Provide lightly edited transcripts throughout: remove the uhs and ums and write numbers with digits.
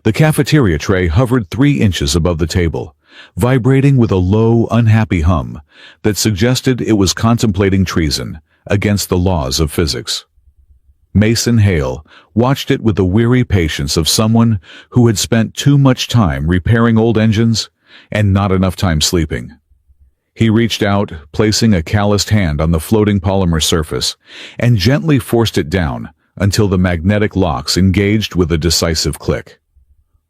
The cafeteria tray hovered 3 inches above the table, vibrating with a low, unhappy hum that suggested it was contemplating treason against the laws of physics. Mason Hale watched it with the weary patience of someone who had spent too much time repairing old engines and not enough time sleeping. He reached out, placing a calloused hand on the floating polymer surface, and gently forced it down until the magnetic locks engaged with a decisive click.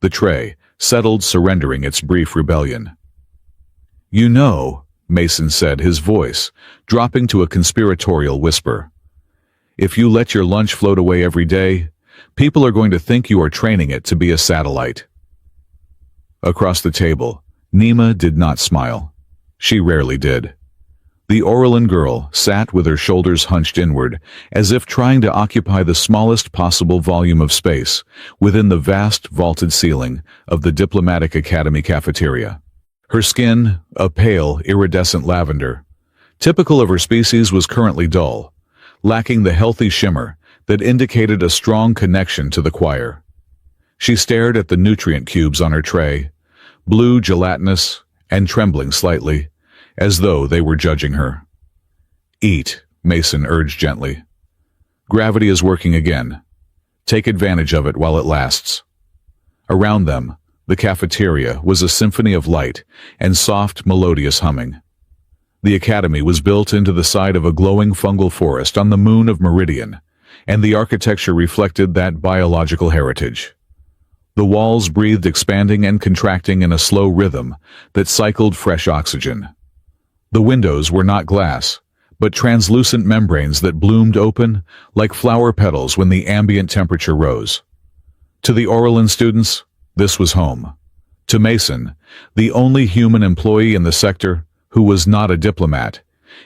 The tray settled, surrendering its brief rebellion. "You know," Mason said, his voice dropping to a conspiratorial whisper, "if you let your lunch float away every day, people are going to think you are training it to be a satellite." Across the table, Nima did not smile. She rarely did. The Oralin girl sat with her shoulders hunched inward, as if trying to occupy the smallest possible volume of space within the vast vaulted ceiling of the Diplomatic Academy cafeteria. Her skin, a pale, iridescent lavender, typical of her species, was currently dull, lacking the healthy shimmer that indicated a strong connection to the choir. She stared at the nutrient cubes on her tray, blue, gelatinous, and trembling slightly, as though they were judging her. "Eat," Mason urged gently. "Gravity is working again. Take advantage of it while it lasts." Around them, the cafeteria was a symphony of light and soft, melodious humming. The academy was built into the side of a glowing fungal forest on the moon of Meridian, and the architecture reflected that biological heritage. The walls breathed expanding and contracting in a slow rhythm that cycled fresh oxygen. The windows were not glass, but translucent membranes that bloomed open like flower petals when the ambient temperature rose. To the Oralin students, this was home. To Mason, the only human employee in the sector who was not a diplomat,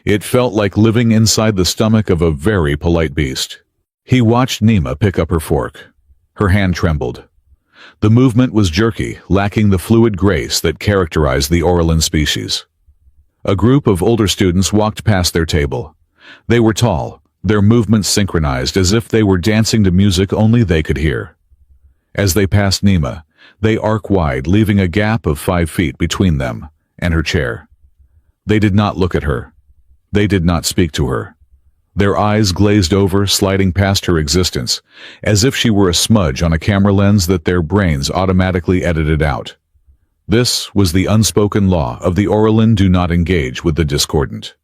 it felt like living inside the stomach of a very polite beast. He watched Nima pick up her fork. Her hand trembled. The movement was jerky, lacking the fluid grace that characterized the Oralin species. A group of older students walked past their table. They were tall, their movements synchronized as if they were dancing to music only they could hear. As they passed Nima, they arced wide, leaving a gap of 5 feet between them and her chair. They did not look at her. They did not speak to her. Their eyes glazed over, sliding past her existence, as if she were a smudge on a camera lens that their brains automatically edited out. This was the unspoken law of the Oralin: do not engage with the discordant.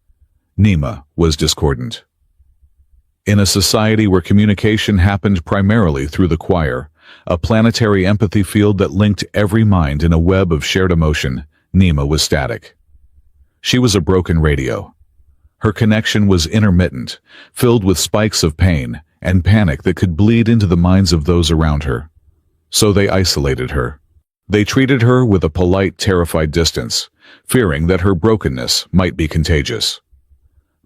Nima was discordant. In a society where communication happened primarily through the choir, a planetary empathy field that linked every mind in a web of shared emotion, Nima was static. She was a broken radio. Her connection was intermittent, filled with spikes of pain and panic that could bleed into the minds of those around her. So they isolated her. They treated her with a polite, terrified distance, fearing that her brokenness might be contagious.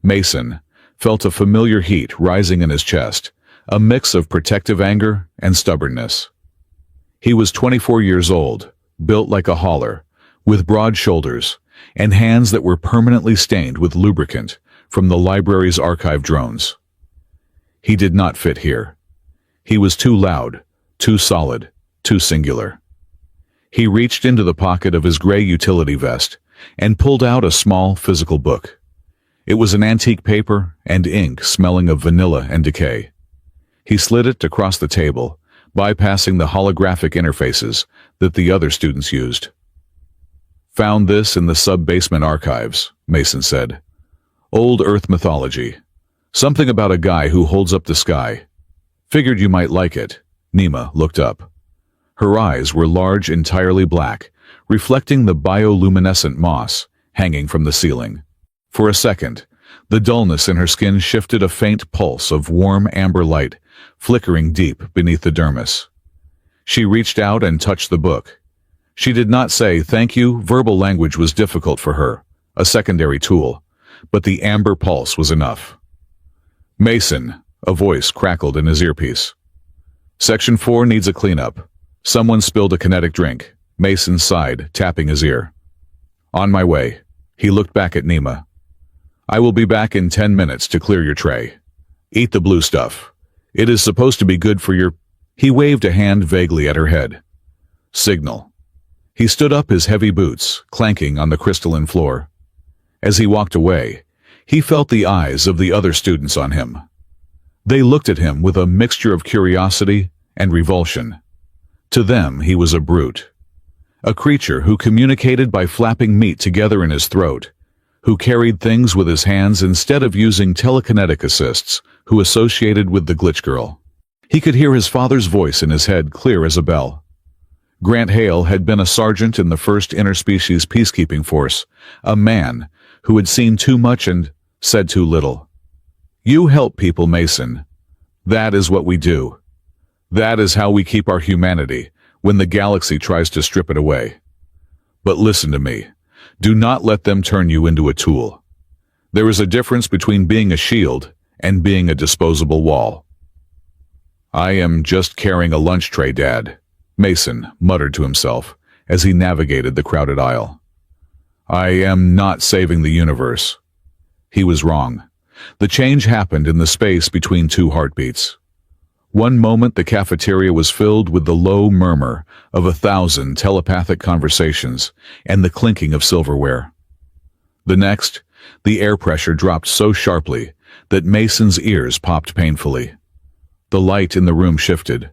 Mason felt a familiar heat rising in his chest, a mix of protective anger and stubbornness. He was 24 years old, built like a hauler, with broad shoulders and hands that were permanently stained with lubricant from the library's archive drones. He did not fit here. He was too loud, too solid, too singular. He reached into the pocket of his gray utility vest and pulled out a small physical book. It was an antique paper and ink smelling of vanilla and decay. He slid it across the table, bypassing the holographic interfaces that the other students used. "Found this in the sub-basement archives," Mason said. "Old Earth mythology. Something about a guy who holds up the sky. Figured you might like it." Nima looked up. Her eyes were large, entirely black, reflecting the bioluminescent moss hanging from the ceiling. For a second, the dullness in her skin shifted, a faint pulse of warm amber light flickering deep beneath the dermis. She reached out and touched the book. She did not say thank you. Verbal language was difficult for her, a secondary tool, but the amber pulse was enough. "Mason," a voice crackled in his earpiece. "Section 4 needs a cleanup. Someone spilled a kinetic drink." Mason sighed, tapping his ear. "On my way." He looked back at Nima. "I will be back in 10 minutes to clear your tray. Eat the blue stuff. It is supposed to be good for your—" He waved a hand vaguely at her head. Signal. He stood up, his heavy boots clanking on the crystalline floor. As he walked away, he felt the eyes of the other students on him. They looked at him with a mixture of curiosity and revulsion. To them, he was a brute. A creature who communicated by flapping meat together in his throat, who carried things with his hands instead of using telekinetic assists, who associated with the glitch girl. He could hear his father's voice in his head clear as a bell. Grant Hale had been a sergeant in the 1st Interspecies Peacekeeping Force, a man who had seen too much and said too little. You help people, Mason. That is what we do. That is how we keep our humanity when the galaxy tries to strip it away. But listen to me. Do not let them turn you into a tool. There is a difference between being a shield and being a disposable wall. I am just carrying a lunch tray, Dad, Mason muttered to himself as he navigated the crowded aisle. I am not saving the universe. He was wrong. The change happened in the space between two heartbeats. One moment the cafeteria was filled with the low murmur of 1,000 telepathic conversations and the clinking of silverware. The next, the air pressure dropped so sharply that Mason's ears popped painfully. The light in the room shifted.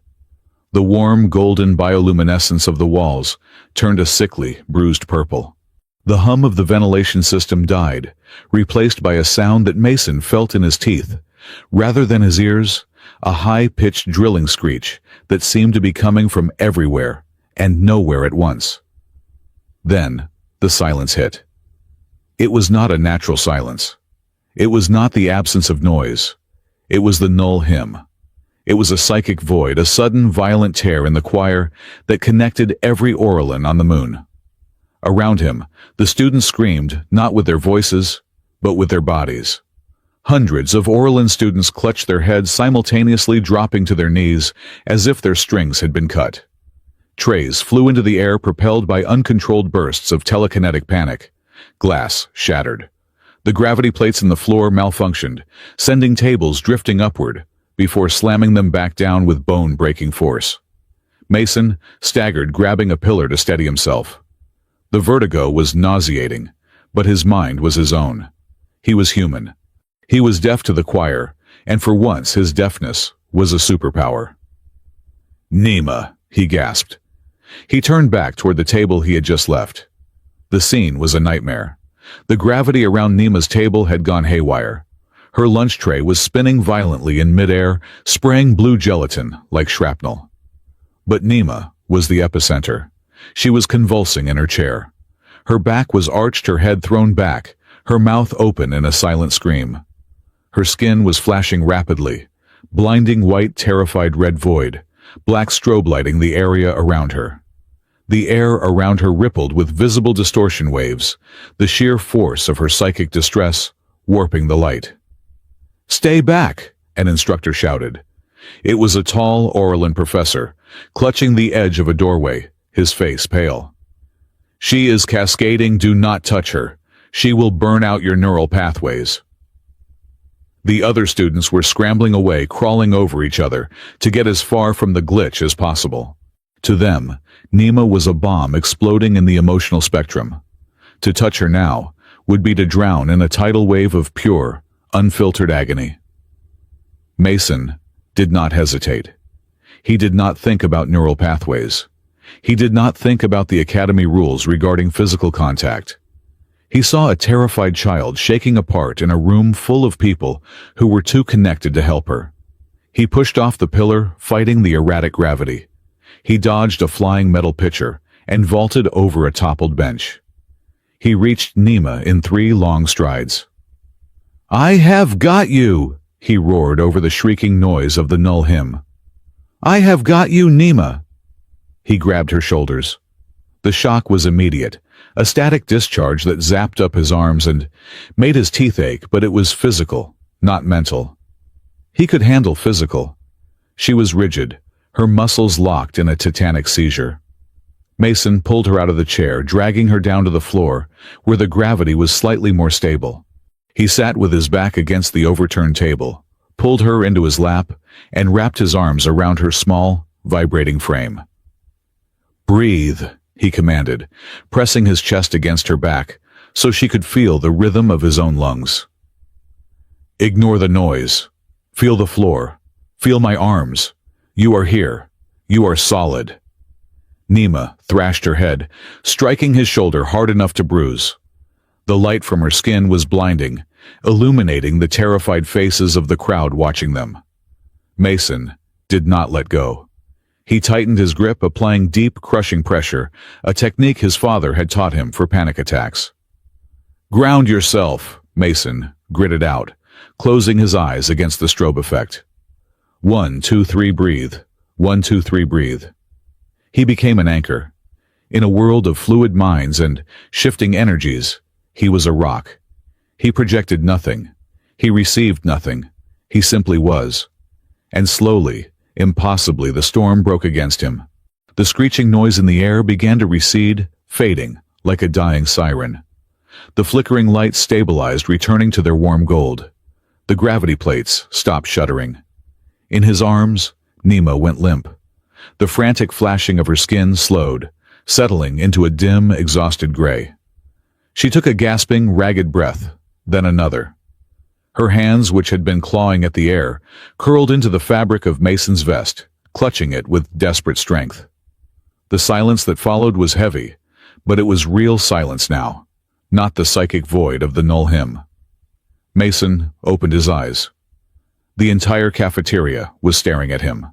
The warm golden bioluminescence of the walls turned a sickly, bruised purple. The hum of the ventilation system died, replaced by a sound that Mason felt in his teeth. Rather than his ears, a high-pitched drilling screech that seemed to be coming from everywhere and nowhere at once. Then, the silence hit. It was not a natural silence. It was not the absence of noise. It was the null hymn. It was a psychic void, a sudden violent tear in the choir that connected every Orlan on the moon. Around him, the students screamed, not with their voices, but with their bodies. Hundreds of Orlan students clutched their heads, simultaneously dropping to their knees as if their strings had been cut. Trays flew into the air, propelled by uncontrolled bursts of telekinetic panic. Glass shattered. The gravity plates in the floor malfunctioned, sending tables drifting upward, before slamming them back down with bone-breaking force. Mason staggered, grabbing a pillar to steady himself. The vertigo was nauseating, but his mind was his own. He was human. He was deaf to the choir, and for once his deafness was a superpower. Nema, he gasped. He turned back toward the table he had just left. The scene was a nightmare. The gravity around Nema's table had gone haywire. Her lunch tray was spinning violently in midair, spraying blue gelatin like shrapnel. But Nema was the epicenter. She was convulsing in her chair. Her back was arched, her head thrown back, her mouth open in a silent scream. Her skin was flashing rapidly, blinding white, terrified red void, black strobe lighting the area around her. The air around her rippled with visible distortion waves, the sheer force of her psychic distress warping the light. "Stay back," an instructor shouted. It was a tall Orlan professor, clutching the edge of a doorway, his face pale. "She is cascading, do not touch her. She will burn out your neural pathways." The other students were scrambling away, crawling over each other, to get as far from the glitch as possible. To them, Nema was a bomb exploding in the emotional spectrum. To touch her now would be to drown in a tidal wave of pure, unfiltered agony. Mason did not hesitate. He did not think about neural pathways. He did not think about the academy rules regarding physical contact. He saw a terrified child shaking apart in a room full of people who were too connected to help her. He pushed off the pillar, fighting the erratic gravity. He dodged a flying metal pitcher and vaulted over a toppled bench. He reached Nema in 3 long strides. "I have got you!" he roared over the shrieking noise of the null hymn. "I have got you, Nema!" He grabbed her shoulders. The shock was immediate, a static discharge that zapped up his arms and made his teeth ache, but it was physical, not mental. He could handle physical. She was rigid, her muscles locked in a tetanic seizure. Mason pulled her out of the chair, dragging her down to the floor, where the gravity was slightly more stable. He sat with his back against the overturned table, pulled her into his lap, and wrapped his arms around her small, vibrating frame. Breathe, he commanded, pressing his chest against her back so she could feel the rhythm of his own lungs. Ignore the noise. Feel the floor. Feel my arms. You are here. You are solid. Nima thrashed her head, striking his shoulder hard enough to bruise. The light from her skin was blinding, illuminating the terrified faces of the crowd watching them. Mason did not let go. He tightened his grip, applying deep, crushing pressure, a technique his father had taught him for panic attacks. Ground yourself, Mason gritted out, closing his eyes against the strobe effect. 1, 2, 3, breathe. 1, 2, 3, breathe. He became an anchor. In a world of fluid minds and shifting energies, he was a rock. He projected nothing. He received nothing. He simply was. And slowly, impossibly, the storm broke against him. The screeching noise in the air began to recede, fading, like a dying siren. The flickering lights stabilized, returning to their warm gold. The gravity plates stopped shuddering. In his arms, Nima went limp. The frantic flashing of her skin slowed, settling into a dim, exhausted gray. She took a gasping, ragged breath, then another. Her hands, which had been clawing at the air, curled into the fabric of Mason's vest, clutching it with desperate strength. The silence that followed was heavy, but it was real silence now, not the psychic void of the null hymn. Mason opened his eyes. The entire cafeteria was staring at him.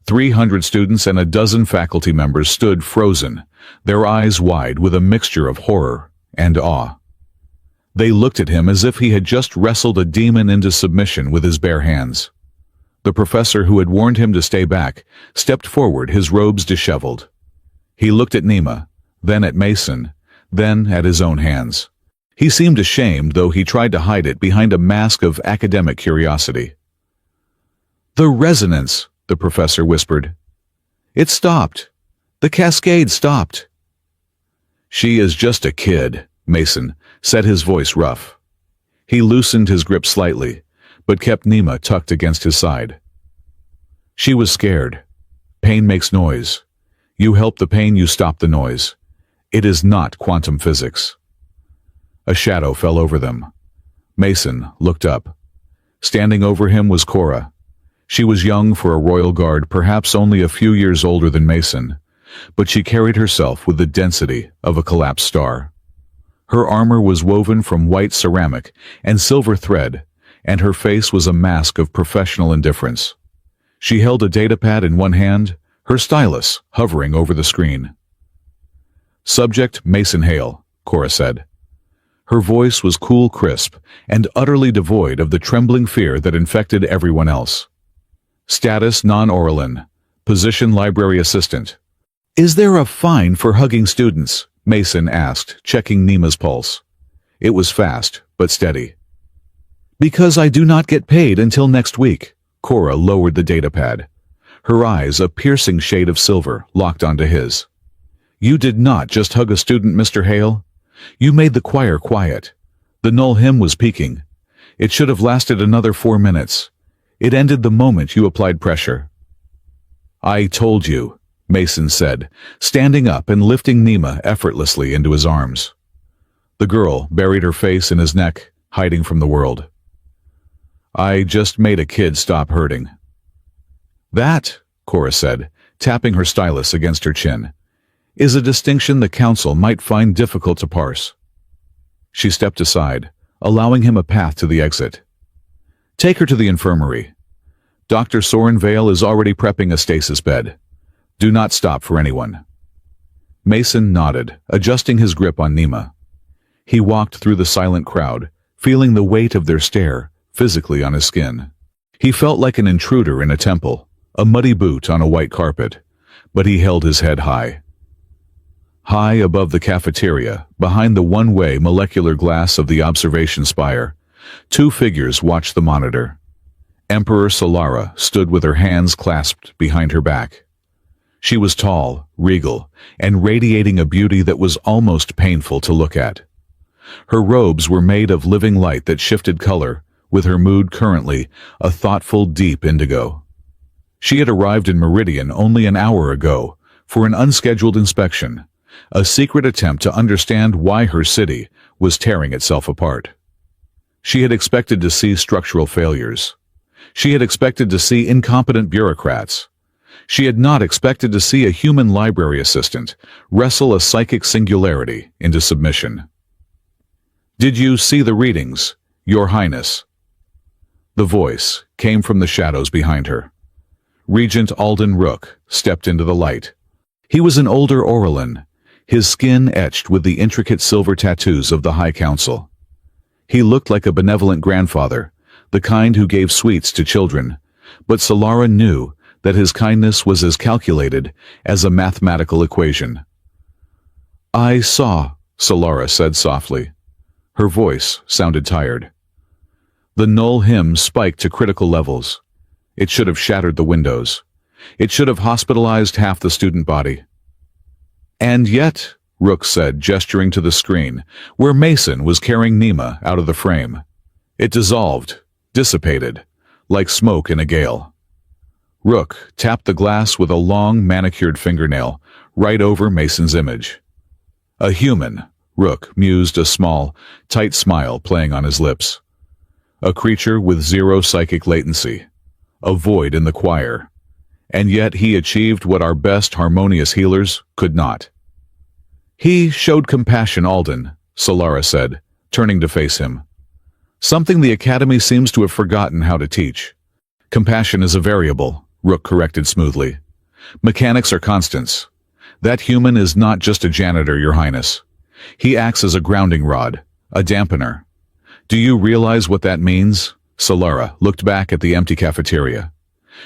300 students and a dozen faculty members stood frozen, their eyes wide with a mixture of horror and awe. They looked at him as if he had just wrestled a demon into submission with his bare hands. The professor who had warned him to stay back stepped forward, his robes disheveled. He looked at Nima, then at Mason, then at his own hands. He seemed ashamed, though he tried to hide it behind a mask of academic curiosity. "The resonance," the professor whispered. "It stopped. The cascade stopped." "She is just a kid," Mason said, his voice rough. He loosened his grip slightly, but kept Nima tucked against his side. She was scared. Pain makes noise. You help the pain, you stop the noise. It is not quantum physics. A shadow fell over them. Mason looked up. Standing over him was Cora. She was young for a royal guard, perhaps only a few years older than Mason, but she carried herself with the density of a collapsed star. Her armor was woven from white ceramic and silver thread, and her face was a mask of professional indifference. She held a datapad in one hand, her stylus hovering over the screen. "Subject Mason Hale," Cora said. Her voice was cool, crisp, and utterly devoid of the trembling fear that infected everyone else. "Status non-Oralin. Position library assistant." "Is there a fine for hugging students?" Mason asked, checking Nima's pulse. It was fast, but steady. "Because I do not get paid until next week." Cora lowered the datapad. Her eyes, a piercing shade of silver, locked onto his. "You did not just hug a student, Mr. Hale. You made the choir quiet. The null hymn was peaking. It should have lasted another 4 minutes. It ended the moment you applied pressure." "I told you," Mason said, standing up and lifting Nima effortlessly into his arms. The girl buried her face in his neck, hiding from the world. "I just made a kid stop hurting." "That," Cora said, tapping her stylus against her chin, "is a distinction the council might find difficult to parse." She stepped aside, allowing him a path to the exit. "Take her to the infirmary. Dr. Soren Vale is already prepping a stasis bed. Do not stop for anyone." Mason nodded, adjusting his grip on Nima. He walked through the silent crowd, feeling the weight of their stare physically on his skin. He felt like an intruder in a temple, a muddy boot on a white carpet, but he held his head high. High above the cafeteria, behind the one-way molecular glass of the observation spire, 2 figures watched the monitor. Emperor Solara stood with her hands clasped behind her back. She was tall, regal, and radiating a beauty that was almost painful to look at. Her robes were made of living light that shifted color, with her mood currently a thoughtful, deep indigo. She had arrived in Meridian only an hour ago, for an unscheduled inspection, a secret attempt to understand why her city was tearing itself apart. She had expected to see structural failures. She had expected to see incompetent bureaucrats. She had not expected to see a human library assistant wrestle a psychic singularity into submission. "Did you see the readings, Your Highness?" The voice came from the shadows behind her. Regent Alden Rook stepped into the light. He was an older Orlin, his skin etched with the intricate silver tattoos of the High Council. He looked like a benevolent grandfather, the kind who gave sweets to children, but Solara knew that his kindness was as calculated as a mathematical equation. "I saw," Solara said softly. Her voice sounded tired. The null hymn spiked to critical levels. It should have shattered the windows. It should have hospitalized half the student body. "And yet," Rook said, gesturing to the screen, where Mason was carrying Nima out of the frame. It dissolved, dissipated, like smoke in a gale. Rook tapped the glass with a long, manicured fingernail right over Mason's image. "A human," Rook mused, a small, tight smile playing on his lips. "A creature with zero psychic latency. A void in the choir. And yet he achieved what our best harmonious healers could not." "He showed compassion, Alden," Solara said, turning to face him. "Something the Academy seems to have forgotten how to teach." "Compassion is a variable," Rook corrected smoothly. "Mechanics are constants. That human is not just a janitor, Your Highness. He acts as a grounding rod, a dampener. Do you realize what that means?" Solara looked back at the empty cafeteria.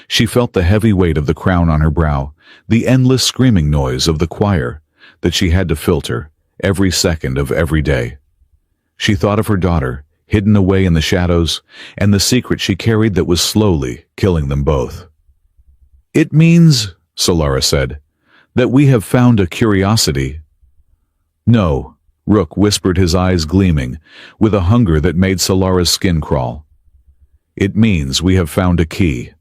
She felt the heavy weight of the crown on her brow, the endless screaming noise of the choir that she had to filter every second of every day. She thought of her daughter, hidden away in the shadows, and the secret she carried that was slowly killing them both. "It means," Solara said, "that we have found a curiosity." "No," Rook whispered, his eyes gleaming with a hunger that made Solara's skin crawl. "It means we have found a key."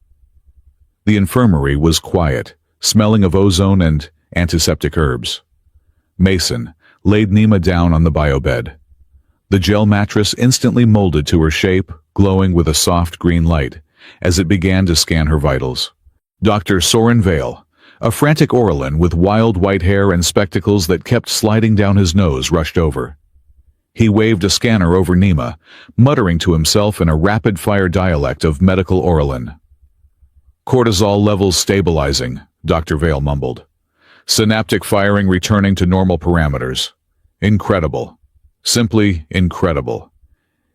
The infirmary was quiet, smelling of ozone and antiseptic herbs. Mason laid Nima down on the biobed. The gel mattress instantly molded to her shape, glowing with a soft green light as it began to scan her vitals. Dr. Soren Vale, a frantic Orlin with wild white hair and spectacles that kept sliding down his nose, rushed over. He waved a scanner over Nima, muttering to himself in a rapid-fire dialect of medical Orlin. "Cortisol levels stabilizing," Dr. Vale mumbled. "Synaptic firing returning to normal parameters. Incredible. Simply incredible.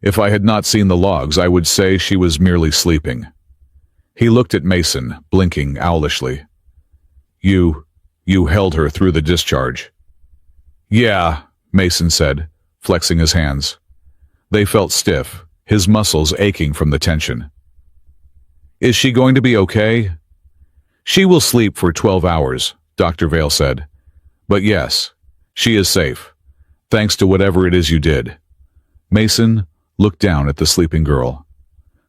If I had not seen the logs, I would say she was merely sleeping." He looked at Mason, blinking owlishly. You held her through the discharge." "Yeah," Mason said, flexing his hands. They felt stiff, his muscles aching from the tension. "Is she going to be okay?" "She will sleep for 12 hours, Dr. Vale said. "But yes, she is safe, thanks to whatever it is you did." Mason looked down at the sleeping girl.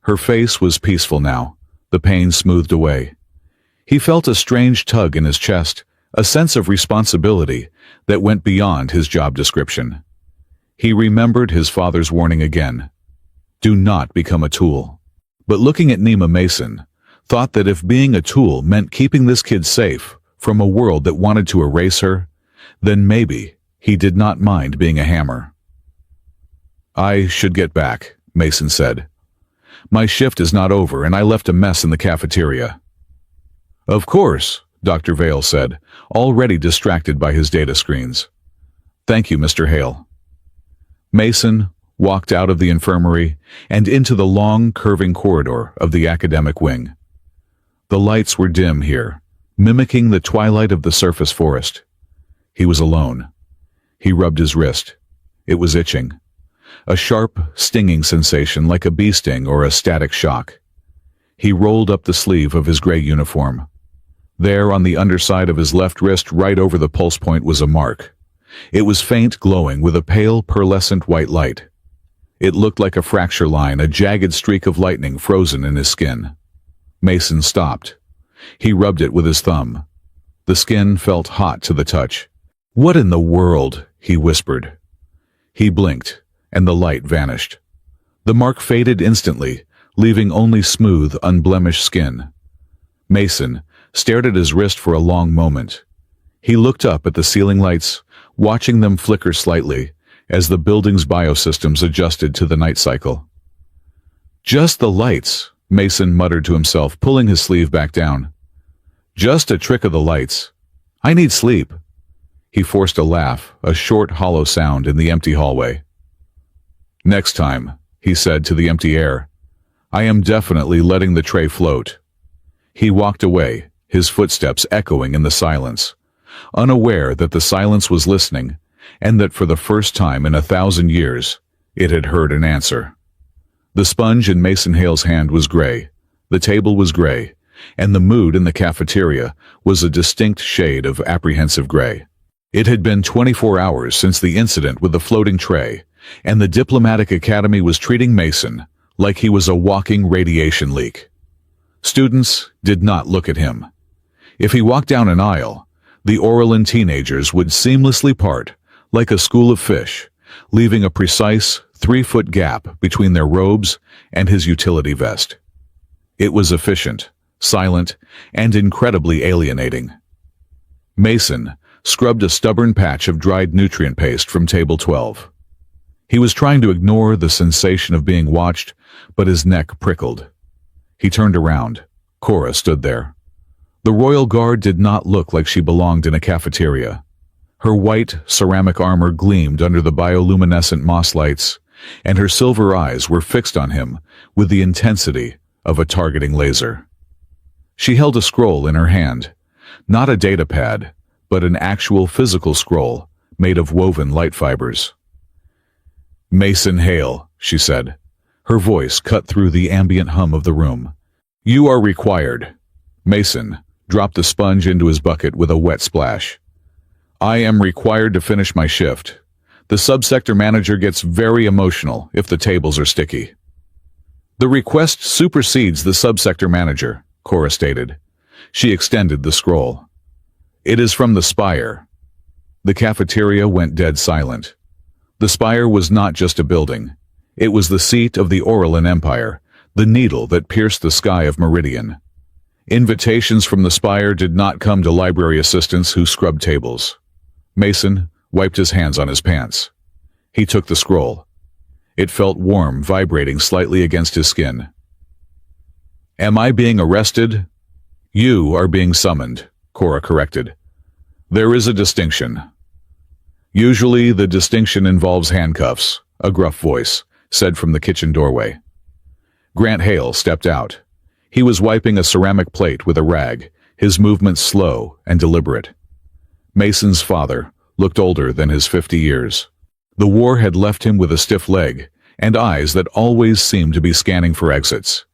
Her face was peaceful now, the pain smoothed away. He felt a strange tug in his chest, a sense of responsibility that went beyond his job description. He remembered his father's warning again. Do not become a tool. But looking at Nima, Mason thought that if being a tool meant keeping this kid safe from a world that wanted to erase her, then maybe he did not mind being a hammer. "I should get back," Mason said. "My shift is not over and I left a mess in the cafeteria." "Of course," Dr. Vale said, already distracted by his data screens. "Thank you, Mr. Hale." Mason walked out of the infirmary and into the long, curving corridor of the academic wing. The lights were dim here, mimicking the twilight of the surface forest. He was alone. He rubbed his wrist. It was itching. A sharp, stinging sensation like a bee sting or a static shock. He rolled up the sleeve of his gray uniform. There, on the underside of his left wrist, right over the pulse point, was a mark. It was faint, glowing with a pale, pearlescent white light. It looked like a fracture line, a jagged streak of lightning frozen in his skin. Mason stopped. He rubbed it with his thumb. The skin felt hot to the touch. "What in the world?" he whispered. He blinked, and the light vanished. The mark faded instantly, leaving only smooth, unblemished skin. Mason stared at his wrist for a long moment. He looked up at the ceiling lights, watching them flicker slightly as the building's biosystems adjusted to the night cycle. "Just the lights," Mason muttered to himself, pulling his sleeve back down. "Just a trick of the lights. I need sleep." He forced a laugh, a short, hollow sound in the empty hallway. "Next time," he said to the empty air, "I am definitely letting the tray float." He walked away, his footsteps echoing in the silence, unaware that the silence was listening, and that for the first time in 1,000 years, it had heard an answer. The sponge in Mason Hale's hand was gray, the table was gray, and the mood in the cafeteria was a distinct shade of apprehensive gray. It had been 24 hours since the incident with the floating tray, and the Diplomatic Academy was treating Mason like he was a walking radiation leak. Students did not look at him. If he walked down an aisle, the Orlan teenagers would seamlessly part, like a school of fish, leaving a precise 3-foot gap between their robes and his utility vest. It was efficient, silent, and incredibly alienating. Mason scrubbed a stubborn patch of dried nutrient paste from table 12. He was trying to ignore the sensation of being watched, but his neck prickled. He turned around. Cora stood there. The Royal Guard did not look like she belonged in a cafeteria. Her white, ceramic armor gleamed under the bioluminescent moss lights, and her silver eyes were fixed on him with the intensity of a targeting laser. She held a scroll in her hand, not a data pad, but an actual physical scroll made of woven light fibers. "Mason Hale," she said. Her voice cut through the ambient hum of the room. "You are required." Mason dropped the sponge into his bucket with a wet splash. "I am required to finish my shift. The subsector manager gets very emotional if the tables are sticky." "The request supersedes the subsector manager," Cora stated. She extended the scroll. "It is from the Spire." The cafeteria went dead silent. The Spire was not just a building. It was the seat of the Orlan Empire, the needle that pierced the sky of Meridian. Invitations from the Spire did not come to library assistants who scrubbed tables. Mason wiped his hands on his pants. He took the scroll. It felt warm, vibrating slightly against his skin. "Am I being arrested?" "You are being summoned," Cora corrected. "There is a distinction." "Usually the distinction involves handcuffs," a gruff voice said from the kitchen doorway. Grant Hale stepped out. He was wiping a ceramic plate with a rag, his movements slow and deliberate. Mason's father looked older than his 50 years. The war had left him with a stiff leg and eyes that always seemed to be scanning for exits.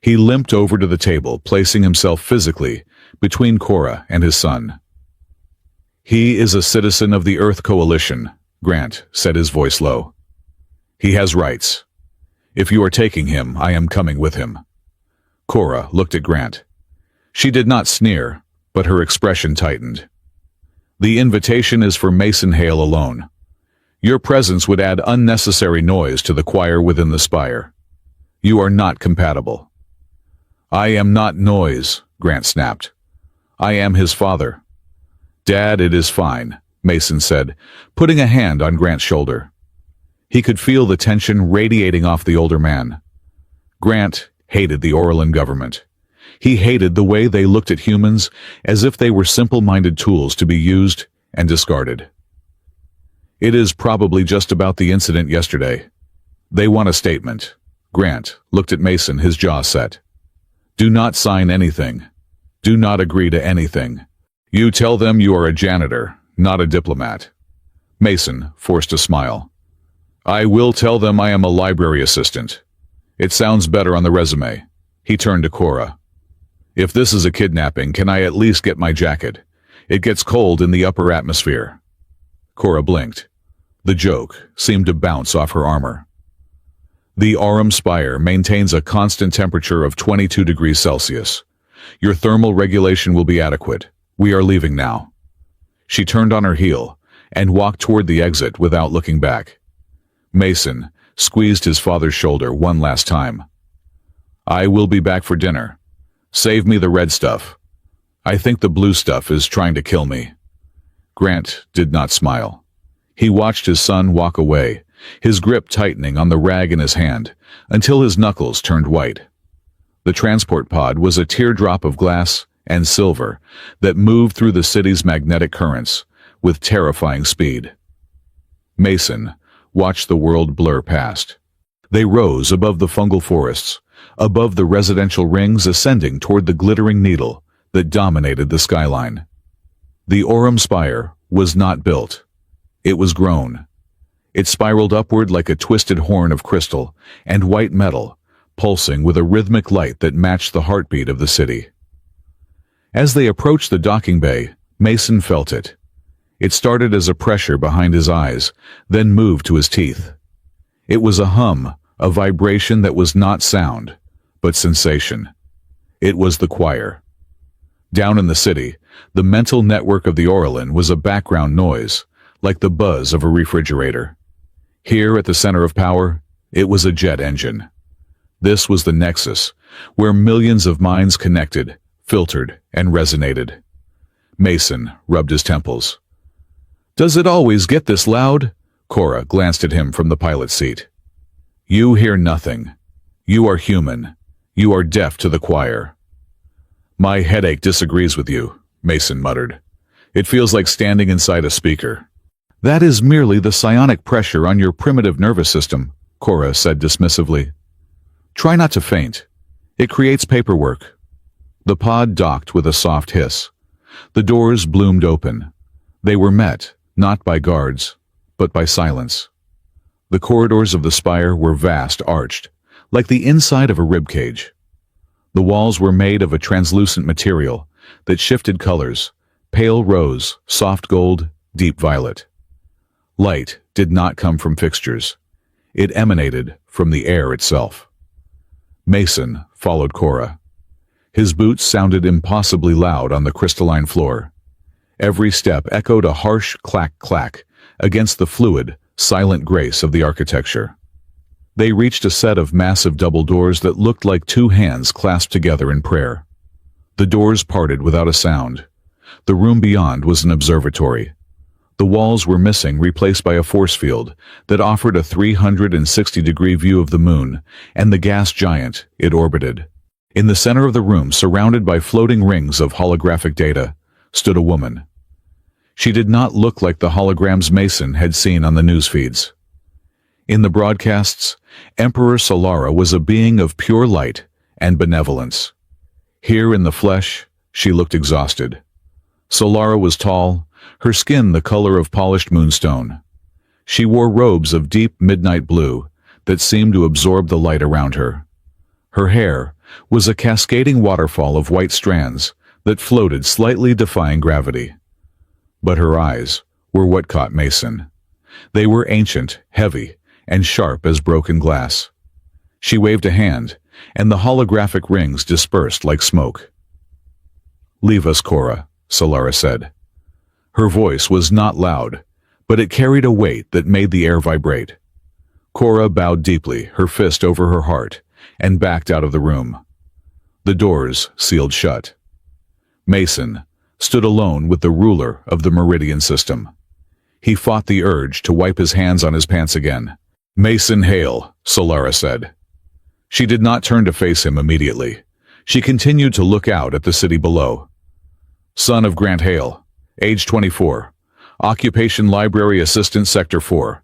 He limped over to the table, placing himself physically between Cora and his son. "He is a citizen of the Earth Coalition," Grant said, his voice low. "He has rights. If you are taking him, I am coming with him." Cora looked at Grant. She did not sneer, but her expression tightened. "The invitation is for Mason Hale alone. Your presence would add unnecessary noise to the choir within the Spire. You are not compatible." "I am not noise," Grant snapped. "I am his father." "Dad, it is fine," Mason said, putting a hand on Grant's shoulder. He could feel the tension radiating off the older man. Grant hated the Orlan government. He hated the way they looked at humans as if they were simple-minded tools to be used and discarded. "It is probably just about the incident yesterday. They want a statement." Grant looked at Mason, his jaw set. "Do not sign anything. Do not agree to anything. You tell them you are a janitor, not a diplomat." Mason forced a smile. "I will tell them I am a library assistant. It sounds better on the resume." He turned to Cora. "If this is a kidnapping, can I at least get my jacket? It gets cold in the upper atmosphere." Cora blinked. The joke seemed to bounce off her armor. "The Aurum Spire maintains a constant temperature of 22 degrees Celsius. Your thermal regulation will be adequate. We are leaving now. She turned on her heel and walked toward the exit without looking back. Mason squeezed his father's shoulder one last time. I will be back for dinner. Save me the red stuff. I think the blue stuff is trying to kill me. Grant did not smile. He watched his son walk away, his grip tightening on the rag in his hand until his knuckles turned white. The transport pod was a teardrop of glass and silver that moved through the city's magnetic currents with terrifying speed. Mason watched the world blur past. They rose above the fungal forests, above the residential rings ascending toward the glittering needle that dominated the skyline. The Aurum Spire was not built. It was grown. It spiraled upward like a twisted horn of crystal and white metal, pulsing with a rhythmic light that matched the heartbeat of the city. As they approached the docking bay, Mason felt it. It started as a pressure behind his eyes, then moved to his teeth. It was a hum, a vibration that was not sound, but sensation. It was the choir. Down in the city, the mental network of the Orlin was a background noise, like the buzz of a refrigerator. Here at the center of power, it was a jet engine. This was the nexus, where millions of minds connected, filtered, and resonated. Mason rubbed his temples. Does it always get this loud? Cora glanced at him from the pilot's seat. You hear nothing. You are human. You are deaf to the choir. My headache disagrees with you, Mason muttered. It feels like standing inside a speaker. That is merely the psionic pressure on your primitive nervous system, Cora said dismissively. Try not to faint. It creates paperwork. The pod docked with a soft hiss. The doors bloomed open. They were met, not by guards, but by silence. The corridors of the spire were vast, arched, like the inside of a ribcage. The walls were made of a translucent material that shifted colors, pale rose, soft gold, deep violet. Light did not come from fixtures. It emanated from the air itself. Mason followed Cora. His boots sounded impossibly loud on the crystalline floor. Every step echoed a harsh clack-clack against the fluid, silent grace of the architecture. They reached a set of massive double doors that looked like two hands clasped together in prayer. The doors parted without a sound. The room beyond was an observatory. The walls were missing, replaced by a force field that offered a 360-degree view of the moon and the gas giant it orbited. In the center of the room, surrounded by floating rings of holographic data, stood a woman. She did not look like the holograms Mason had seen on the news feeds. In the broadcasts, Emperor Solara was a being of pure light and benevolence. Here in the flesh, she looked exhausted. Solara was tall, her skin the color of polished moonstone. She wore robes of deep midnight blue that seemed to absorb the light around her. Her hair was a cascading waterfall of white strands that floated slightly defying gravity. But her eyes were what caught Mason. They were ancient, heavy, and sharp as broken glass. She waved a hand, and the holographic rings dispersed like smoke. Leave us, Cora, Solara said. Her voice was not loud, but it carried a weight that made the air vibrate. Cora bowed deeply, her fist over her heart, and backed out of the room. The doors sealed shut. Mason stood alone with the ruler of the Meridian system. He fought the urge to wipe his hands on his pants again. Mason Hale, Solara said. She did not turn to face him immediately. She continued to look out at the city below. Son of Grant Hale, age 24, occupation library assistant sector 4,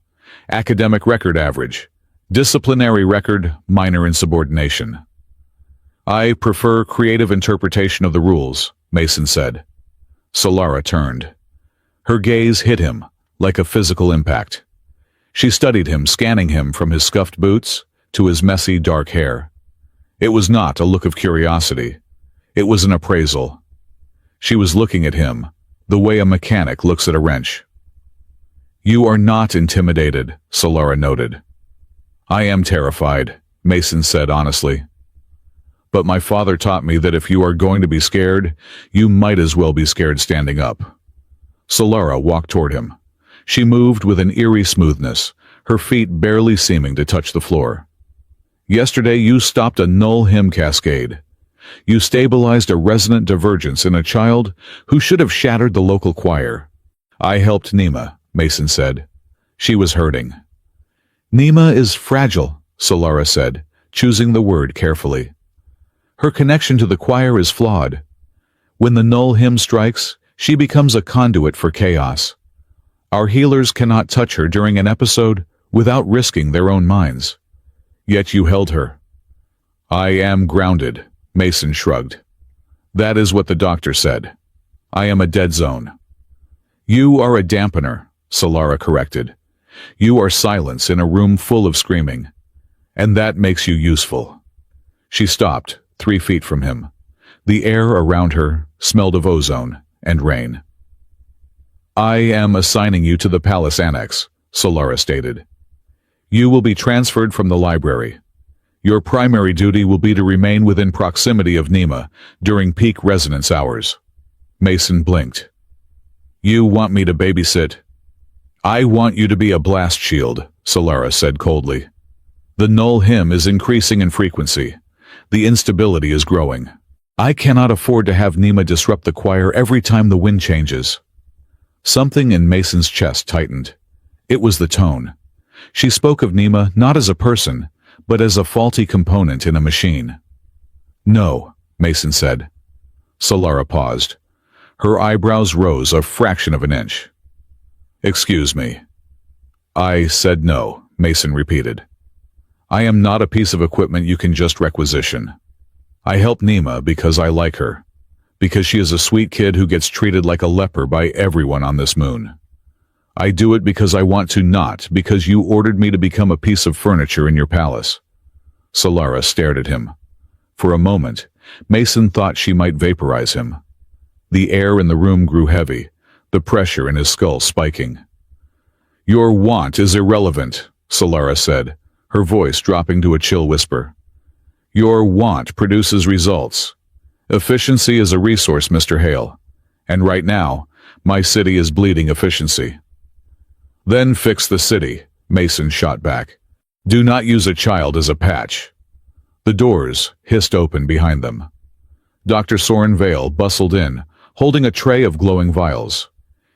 academic record average, disciplinary record minor insubordination. I prefer creative interpretation of the rules, Mason said. Solara turned. Her gaze hit him like a physical impact. She studied him, scanning him from his scuffed boots to his messy dark hair. It was not a look of curiosity. It was an appraisal. She was looking at him the way a mechanic looks at a wrench. You are not intimidated, Solara noted. I am terrified, Mason said honestly. but my father taught me that if you are going to be scared, you might as well be scared standing up. Solara walked toward him. She moved with an eerie smoothness, her feet barely seeming to touch the floor. Yesterday you stopped a null hymn cascade. You stabilized a resonant divergence in a child who should have shattered the local choir. I helped Nima, Mason said. She was hurting. Nima is fragile, Solara said, choosing the word carefully. Her connection to the choir is flawed. When the null hymn strikes, she becomes a conduit for chaos. Our healers cannot touch her during an episode without risking their own minds. Yet you held her. I am grounded, Mason shrugged. That is what the doctor said. I am a dead zone. You are a dampener, Solara corrected. You are silence in a room full of screaming. And that makes you useful. She stopped, 3 feet from him. The air around her smelled of ozone and rain. I am assigning you to the palace annex, Solara stated. You will be transferred from the library. Your primary duty will be to remain within proximity of Nima during peak resonance hours. Mason blinked. You want me to babysit? I want you to be a blast shield, Solara said coldly. The null hymn is increasing in frequency. The instability is growing. I cannot afford to have Nima disrupt the choir every time the wind changes. Something in Mason's chest tightened. It was the tone. She spoke of Nima not as a person, but as a faulty component in a machine. No, Mason said. Solara paused. Her eyebrows rose a fraction of an inch. Excuse me. I said no, Mason repeated. I am not a piece of equipment you can just requisition. I help Nima because I like her, because she is a sweet kid who gets treated like a leper by everyone on this moon. I do it because I want to, not because you ordered me to become a piece of furniture in your palace. Solara stared at him. For a moment, Mason thought she might vaporize him. The air in the room grew heavy, the pressure in his skull spiking. Your want is irrelevant, Solara said, her voice dropping to a chill whisper. Your want produces results. Efficiency is a resource, Mr. Hale. And right now, my city is bleeding efficiency. Then fix the city, Mason shot back. Do not use a child as a patch. The doors hissed open behind them. Dr. Soren Vale bustled in, holding a tray of glowing vials.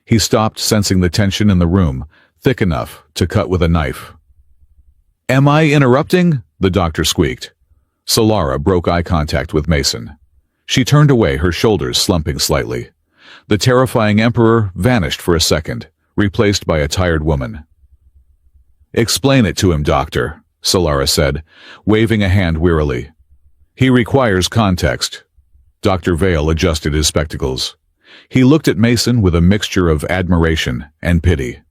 He stopped, sensing the tension in the room, thick enough to cut with a knife. Am I interrupting? The doctor squeaked. Solara broke eye contact with Mason. She turned away, her shoulders slumping slightly. The terrifying emperor vanished for a second, replaced by a tired woman. Explain it to him, doctor, Solara said, waving a hand wearily. He requires context. Dr. Vale adjusted his spectacles. He looked at Mason with a mixture of admiration and pity.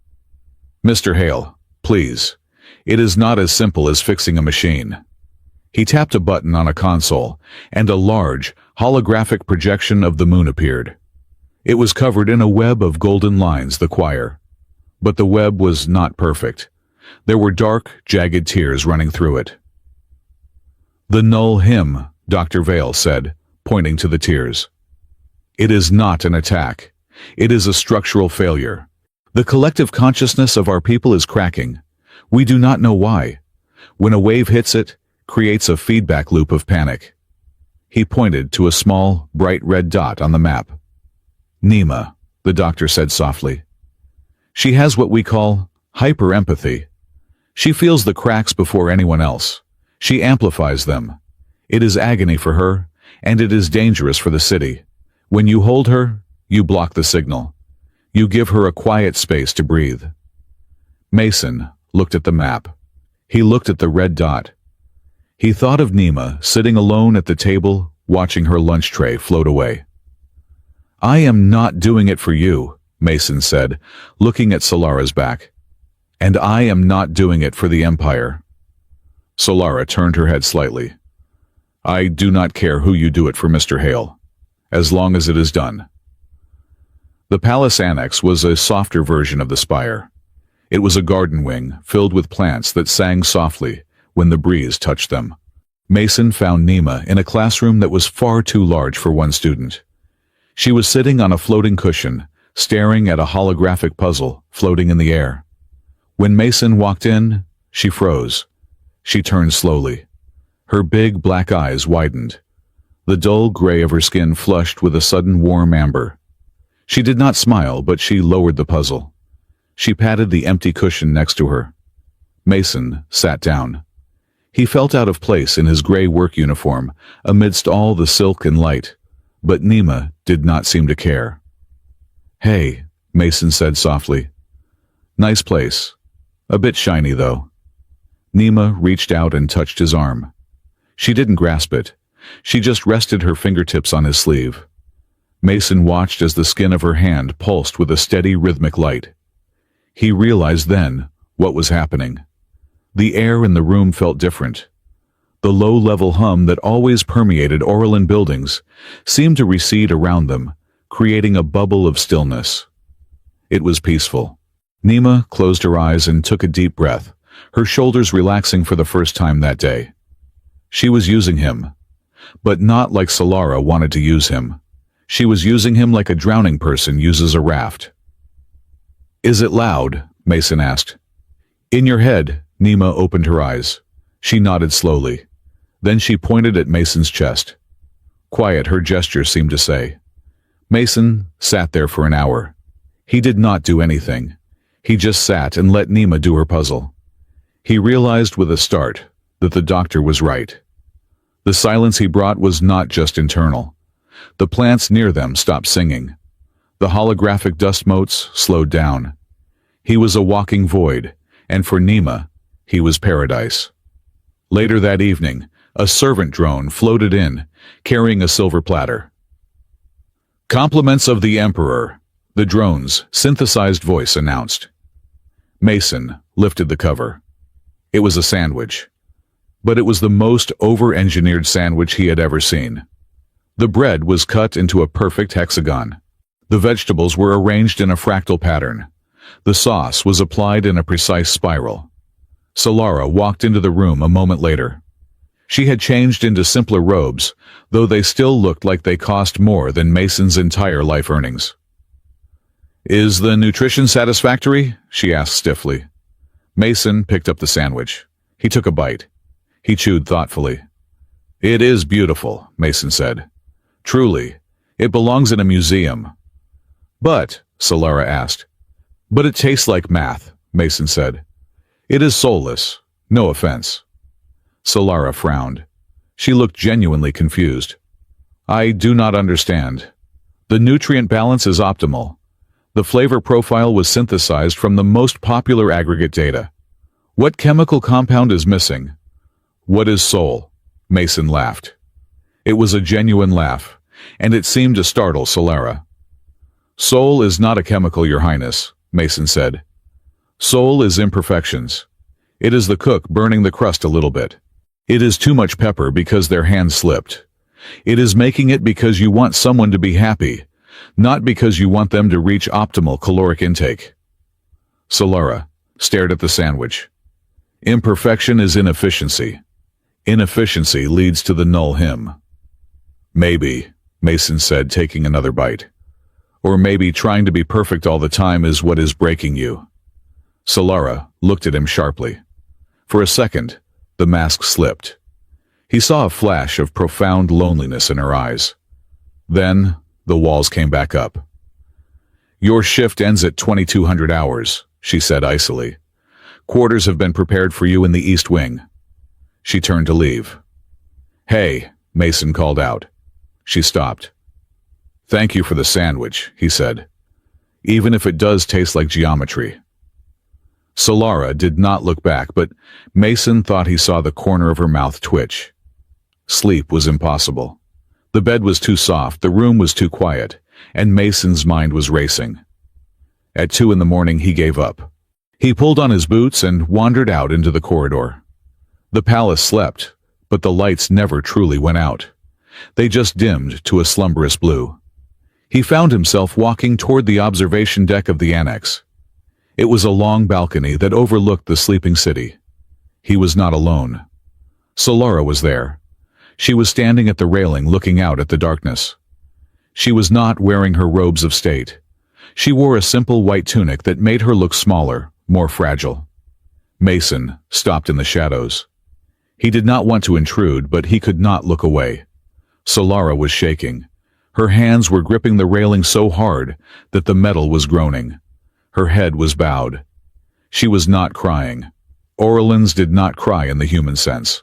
Mr. Hale, please. It is not as simple as fixing a machine. He tapped a button on a console, and a large, holographic projection of the moon appeared. It was covered in a web of golden lines, the choir. But the web was not perfect. There were dark, jagged tears running through it. The null hymn, Dr. Vale said, pointing to the tears. It is not an attack. It is a structural failure. The collective consciousness of our people is cracking. We do not know why. When a wave hits it, creates a feedback loop of panic. He pointed to a small, bright red dot on the map. Nima, the doctor said softly. She has what we call hyper-empathy. She feels the cracks before anyone else. She amplifies them. It is agony for her, and it is dangerous for the city. When you hold her, you block the signal. You give her a quiet space to breathe. Mason looked at the map. He looked at the red dot. He thought of Nima sitting alone at the table, watching her lunch tray float away. I am not doing it for you, Mason said, looking at Solara's back. And I am not doing it for the Empire. Solara turned her head slightly. I do not care who you do it for, Mr. Hale, as long as it is done. The palace annex was a softer version of the spire. It was a garden wing filled with plants that sang softly when the breeze touched them. Mason found Nima in a classroom that was far too large for one student. She was sitting on a floating cushion, staring at a holographic puzzle floating in the air. When Mason walked in, she froze. She turned slowly. Her big black eyes widened. The dull gray of her skin flushed with a sudden warm amber. She did not smile, but she lowered the puzzle. She patted the empty cushion next to her. Mason sat down. He felt out of place in his gray work uniform amidst all the silk and light, but Nima did not seem to care. "Hey," Mason said softly. "Nice place. A bit shiny, though." Nima reached out and touched his arm. She didn't grasp it. She just rested her fingertips on his sleeve. Mason watched as the skin of her hand pulsed with a steady rhythmic light. He realized then what was happening. The air in the room felt different. The low-level hum that always permeated Orolin buildings seemed to recede around them, creating a bubble of stillness. It was peaceful. Nima closed her eyes and took a deep breath, her shoulders relaxing for the first time that day. She was using him, but not like Solara wanted to use him. She was using him like a drowning person uses a raft. "Is it loud?" Mason asked. "In your head." Nima opened her eyes. She nodded slowly. Then she pointed at Mason's chest. "Quiet," her gesture seemed to say. Mason sat there for an hour. He did not do anything. He just sat and let Nima do her puzzle. He realized with a start that the doctor was right. The silence he brought was not just internal. The plants near them stopped singing. The holographic dust motes slowed down. He was a walking void, and for Nima, he was paradise. Later that evening, a servant drone floated in, carrying a silver platter. "Compliments of the Emperor," the drone's synthesized voice announced. Mason lifted the cover. It was a sandwich. But it was the most over-engineered sandwich he had ever seen. The bread was cut into a perfect hexagon. The vegetables were arranged in a fractal pattern. The sauce was applied in a precise spiral. Solara walked into the room a moment later. She had changed into simpler robes, though they still looked like they cost more than Mason's entire life earnings. "Is the nutrition satisfactory?" she asked stiffly. Mason picked up the sandwich. He took a bite. He chewed thoughtfully. "It is beautiful," Mason said. "Truly, it belongs in a museum." "But," Solara asked. "But it tastes like math," Mason said. "It is soulless. No offense." Solara frowned. She looked genuinely confused. "I do not understand. The nutrient balance is optimal. The flavor profile was synthesized from the most popular aggregate data. What chemical compound is missing?" "What is soul?" Mason laughed. It was a genuine laugh, and it seemed to startle Solara. "Soul is not a chemical, Your Highness," Mason said. "Soul is imperfections. It is the cook burning the crust a little bit. It is too much pepper because their hand slipped. It is making it because you want someone to be happy, not because you want them to reach optimal caloric intake." Solara stared at the sandwich. "Imperfection is inefficiency. Inefficiency leads to the null hymn." "Maybe," Mason said, taking another bite. "Or maybe trying to be perfect all the time is what is breaking you." Solara looked at him sharply. For a second, the mask slipped. He saw a flash of profound loneliness in her eyes. Then, the walls came back up. "Your shift ends at 2200 hours, she said icily. "Quarters have been prepared for you in the East Wing." She turned to leave. "Hey," Mason called out. She stopped. "Thank you for the sandwich," he said. "Even if it does taste like geometry." Solara did not look back, but Mason thought he saw the corner of her mouth twitch. Sleep was impossible. The bed was too soft, the room was too quiet, and Mason's mind was racing. At 2 a.m, he gave up. He pulled on his boots and wandered out into the corridor. The palace slept, but the lights never truly went out. They just dimmed to a slumberous blue. He found himself walking toward the observation deck of the annex. It was a long balcony that overlooked the sleeping city. He was not alone. Solara was there, She was standing at the railing looking out at the darkness. She was not wearing her robes of state. She wore a simple white tunic that made her look smaller, more fragile. Mason stopped in the shadows. He did not want to intrude, but he could not look away. Solara was shaking. Her hands were gripping the railing so hard that the metal was groaning. Her head was bowed. She was not crying. Orlins did not cry in the human sense.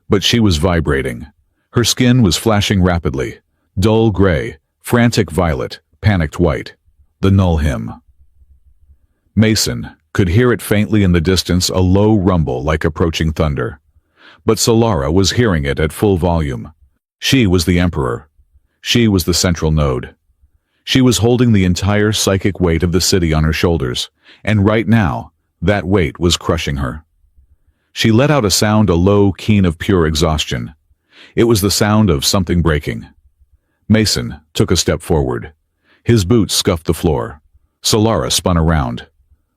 But she was vibrating. Her skin was flashing rapidly. Dull gray, frantic violet, panicked white. The null hymn. Mason could hear it faintly in the distance, a low rumble like approaching thunder. But Solara was hearing it at full volume. She was the Emperor. She was the central node. She was holding the entire psychic weight of the city on her shoulders, and right now, that weight was crushing her. She let out a sound, a low keen of pure exhaustion. It was the sound of something breaking. Mason took a step forward. His boots scuffed the floor. Solara spun around.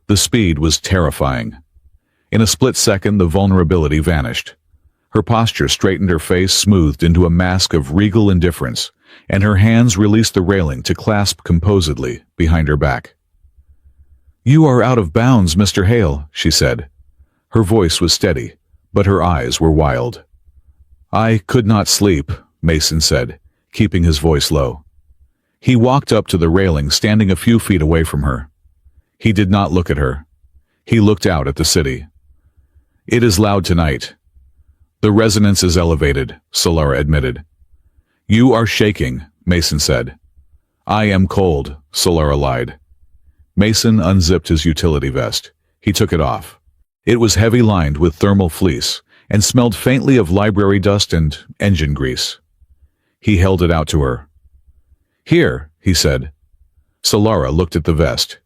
The speed was terrifying. In a split second, the vulnerability vanished. Her posture straightened, her face smoothed into a mask of regal indifference, and her hands released the railing to clasp composedly behind her back. "You are out of bounds, Mr. Hale," she said. Her voice was steady, but her eyes were wild. "I could not sleep," Mason said, keeping his voice low. He walked up to the railing, standing a few feet away from her. He did not look at her. He looked out at the city. "It is loud tonight." "The resonance is elevated," Solara admitted. "You are shaking," Mason said. "I am cold," Solara lied. Mason unzipped his utility vest. He took it off. It was heavy, lined with thermal fleece, and smelled faintly of library dust and engine grease. He held it out to her. "Here," he said. Solara looked at the vest.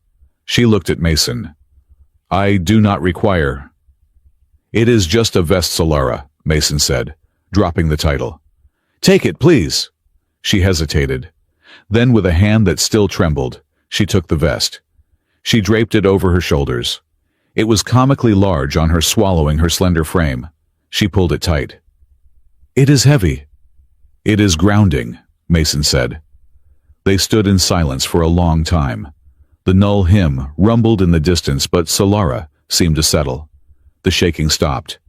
She looked at Mason. "I do not require." "It is just a vest, Solara," Mason said, dropping the title. "Take it, please." She hesitated. Then, with a hand that still trembled, she took the vest. She draped it over her shoulders. It was comically large on her, swallowing her slender frame. She pulled it tight. "It is heavy." "It is grounding," Mason said. They stood in silence for a long time. The null hymn rumbled in the distance, but Solara seemed to settle. The shaking stopped.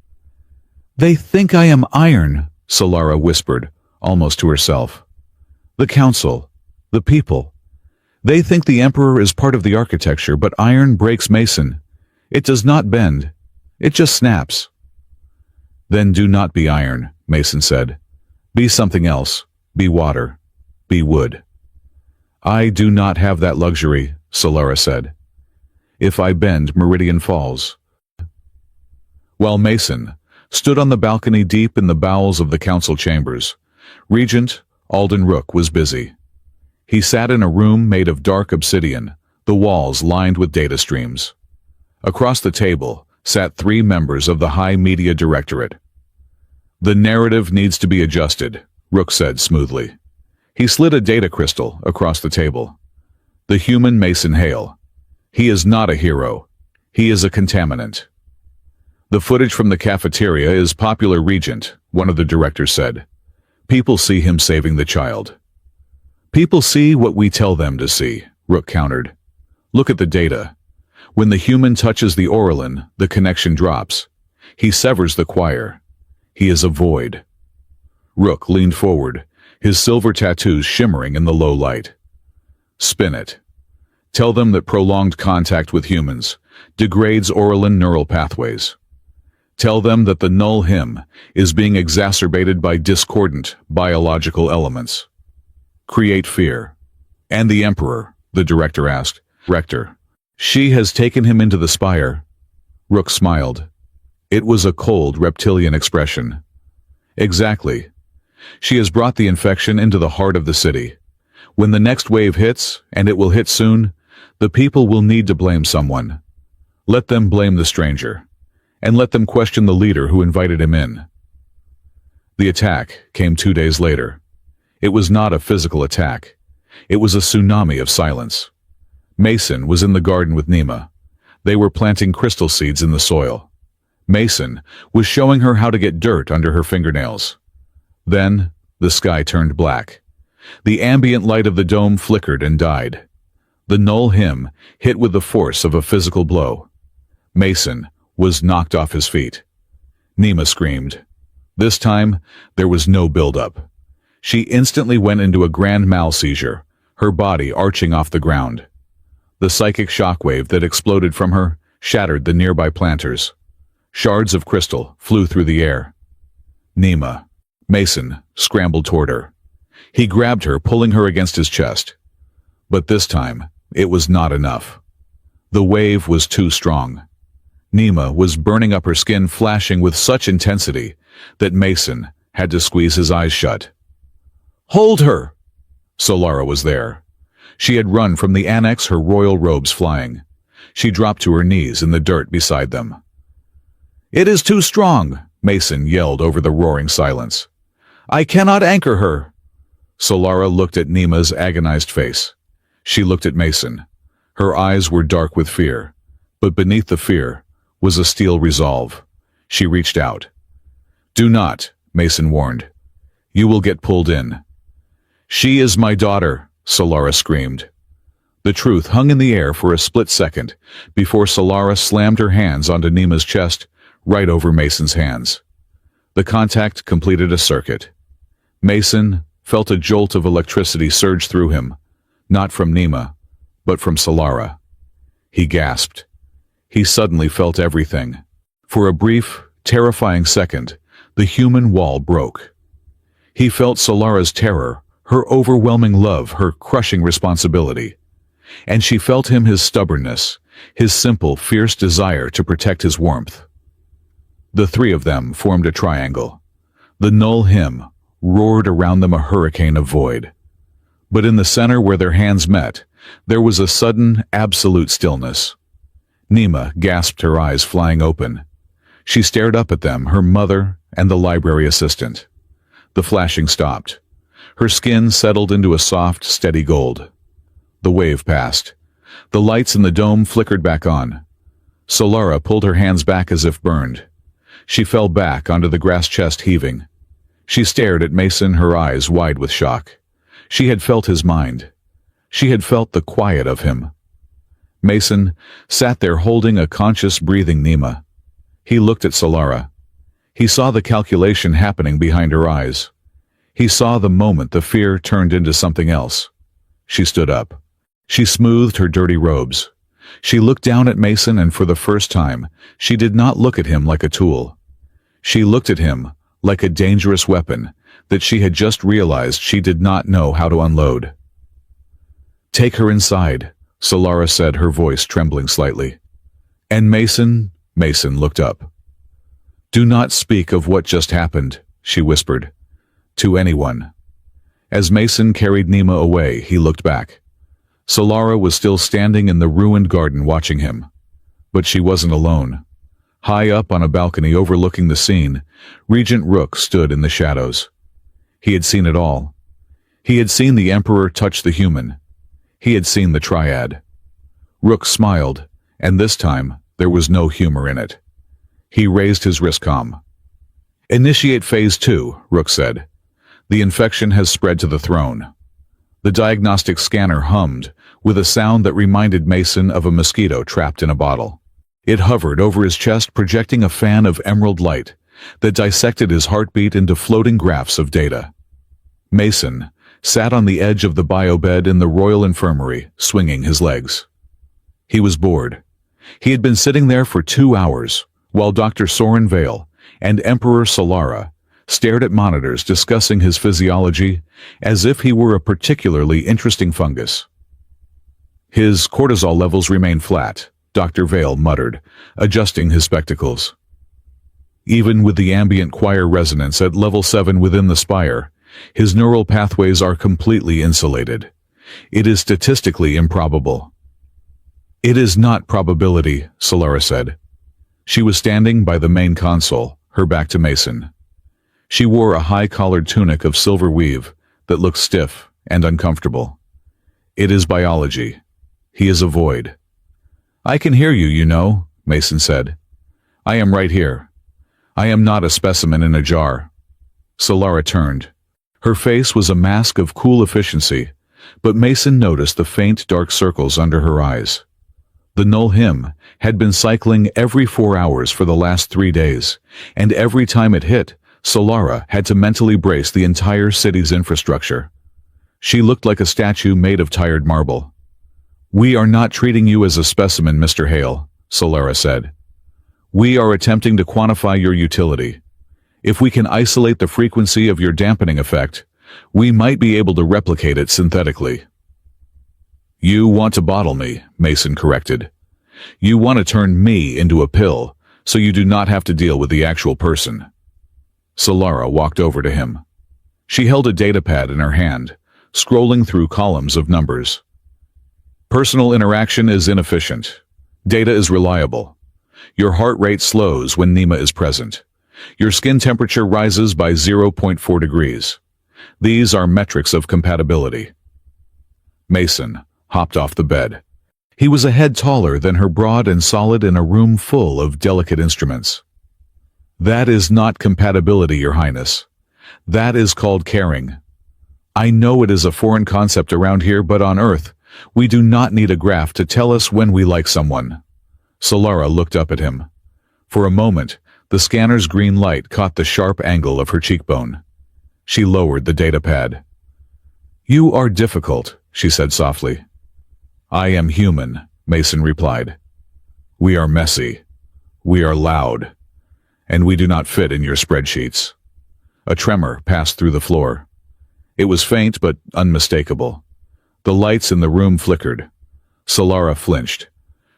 "They think I am iron," Solara whispered, almost to herself. "The council, the people. They think the Emperor is part of the architecture, but iron breaks Mason. It does not bend. It just snaps." "Then do not be iron," Mason said. "Be something else. Be water. Be wood." "I do not have that luxury," Solara said. "If I bend, Meridian falls." While Mason stood on the balcony deep in the bowels of the council chambers, Regent Alden Rook was busy. He sat in a room made of dark obsidian, the walls lined with data streams. Across the table sat 3 members of the High Media Directorate. "The narrative needs to be adjusted," Rook said smoothly. He slid a data crystal across the table. "The human Mason Hale. He is not a hero. He is a contaminant." "The footage from the cafeteria is popular, Regent," one of the directors said. "People see him saving the child." "People see what we tell them to see," Rook countered. "Look at the data. When the human touches the Orlin, the connection drops. He severs the choir. He is a void." Rook leaned forward, his silver tattoos shimmering in the low light. "Spin it. Tell them that prolonged contact with humans degrades Orlin neural pathways. Tell them that the null hymn is being exacerbated by discordant biological elements. Create fear." "And the Emperor?" the director asked. "Rector. She has taken him into the spire." Rook smiled. It was a cold, reptilian expression. "Exactly. She has brought the infection into the heart of the city. When the next wave hits, and it will hit soon, the people will need to blame someone. Let them blame the stranger, and let them question the leader who invited him in." The attack came 2 days later. It was not a physical attack. It was a tsunami of silence. Mason was in the garden with Nima. They were planting crystal seeds in the soil. Mason was showing her how to get dirt under her fingernails. Then, the sky turned black. The ambient light of the dome flickered and died. The Null hymn hit with the force of a physical blow. Mason was knocked off his feet. Nema screamed. This time, there was no build-up. She instantly went into a grand mal seizure, her body arching off the ground. The psychic shockwave that exploded from her shattered the nearby planters. Shards of crystal flew through the air. Nema. Mason scrambled toward her. He grabbed her, pulling her against his chest. But this time, it was not enough. The wave was too strong. Nema was burning up her skin, flashing with such intensity that Mason had to squeeze his eyes shut. "Hold her!" Solara was there. She had run from the annex, her royal robes flying. She dropped to her knees in the dirt beside them. "It is too strong," Mason yelled over the roaring silence. "I cannot anchor her." Solara looked at Nema's agonized face. She looked at Mason. Her eyes were dark with fear, but beneath the fear was a steel resolve. She reached out. "Do not," Mason warned. "You will get pulled in." "She is my daughter," Solara screamed. The truth hung in the air for a split second before Solara slammed her hands onto Nema's chest, right over Mason's hands. The contact completed a circuit. Mason felt a jolt of electricity surge through him, not from Nema, but from Solara. He gasped. He suddenly felt everything. For a brief, terrifying second, the human wall broke. He felt Solara's terror, her overwhelming love, her crushing responsibility. And she felt his stubbornness, his simple, fierce desire to protect his warmth. The three of them formed a triangle. The Null hymn roared around them, a hurricane of void. But in the center where their hands met, there was a sudden, absolute stillness. Nema gasped, her eyes flying open. She stared up at them, her mother and the library assistant. The flashing stopped. Her skin settled into a soft, steady gold. The wave passed. The lights in the dome flickered back on. Solara pulled her hands back as if burned. She fell back onto the grass, chest heaving. She stared at Mason, her eyes wide with shock. She had felt his mind. She had felt the quiet of him. Mason sat there holding a conscious, breathing Nema. He looked at Solara. He saw the calculation happening behind her eyes. He saw the moment the fear turned into something else. She stood up. She smoothed her dirty robes. She looked down at Mason, and for the first time, she did not look at him like a tool. She looked at him like a dangerous weapon that she had just realized she did not know how to unload. "Take her inside," Solara said, her voice trembling slightly. "And Mason looked up. "Do not speak of what just happened," she whispered. "To anyone." As Mason carried Nema away, he looked back. Solara was still standing in the ruined garden watching him. But she wasn't alone. High up on a balcony overlooking the scene, Regent Rook stood in the shadows. He had seen it all. He had seen the Emperor touch the human. He had seen the Triad. Rook smiled, and this time there was no humor in it. He raised his wristcom. "Initiate Phase 2, Rook said. "The infection has spread to the throne." The diagnostic scanner hummed, with a sound that reminded Mason of a mosquito trapped in a bottle. It hovered over his chest, projecting a fan of emerald light that dissected his heartbeat into floating graphs of data. Mason sat on the edge of the biobed in the Royal Infirmary, swinging his legs. He was bored. He had been sitting there for 2 hours, while Dr. Soren Vale and Emperor Solara stared at monitors discussing his physiology as if he were a particularly interesting fungus. "His cortisol levels remain flat," Dr. Vale muttered, adjusting his spectacles. "Even with the ambient choir resonance at level 7 within the spire, his neural pathways are completely insulated. It is statistically improbable." "It is not probability," Solara said. She was standing by the main console, her back to Mason. She wore a high-collared tunic of silver weave that looked stiff and uncomfortable. "It is biology. He is a void." "I can hear you, you know," Mason said. "I am right here. I am not a specimen in a jar." Solara turned. Her face was a mask of cool efficiency, but Mason noticed the faint dark circles under her eyes. The Null Hymn had been cycling every 4 hours for the last 3 days, and every time it hit, Solara had to mentally brace the entire city's infrastructure. She looked like a statue made of tired marble. "We are not treating you as a specimen, Mr. Hale," Solara said. "We are attempting to quantify your utility. If we can isolate the frequency of your dampening effect, we might be able to replicate it synthetically." "You want to bottle me," Mason corrected. "You want to turn me into a pill, so you do not have to deal with the actual person." Solara walked over to him. She held a datapad in her hand, scrolling through columns of numbers. "Personal interaction is inefficient. Data is reliable. Your heart rate slows when Nima is present. Your skin temperature rises by 0.4 degrees. These are metrics of compatibility." Mason hopped off the bed. He was a head taller than her, broad and solid in a room full of delicate instruments. "That is not compatibility, Your Highness. That is called caring. I know it is a foreign concept around here, but on Earth, we do not need a graph to tell us when we like someone." Solara looked up at him. For a moment, the scanner's green light caught the sharp angle of her cheekbone. She lowered the datapad. "You are difficult," she said softly. "I am human," Mason replied. "We are messy. We are loud. And we do not fit in your spreadsheets." A tremor passed through the floor. It was faint but unmistakable. The lights in the room flickered. Solara flinched.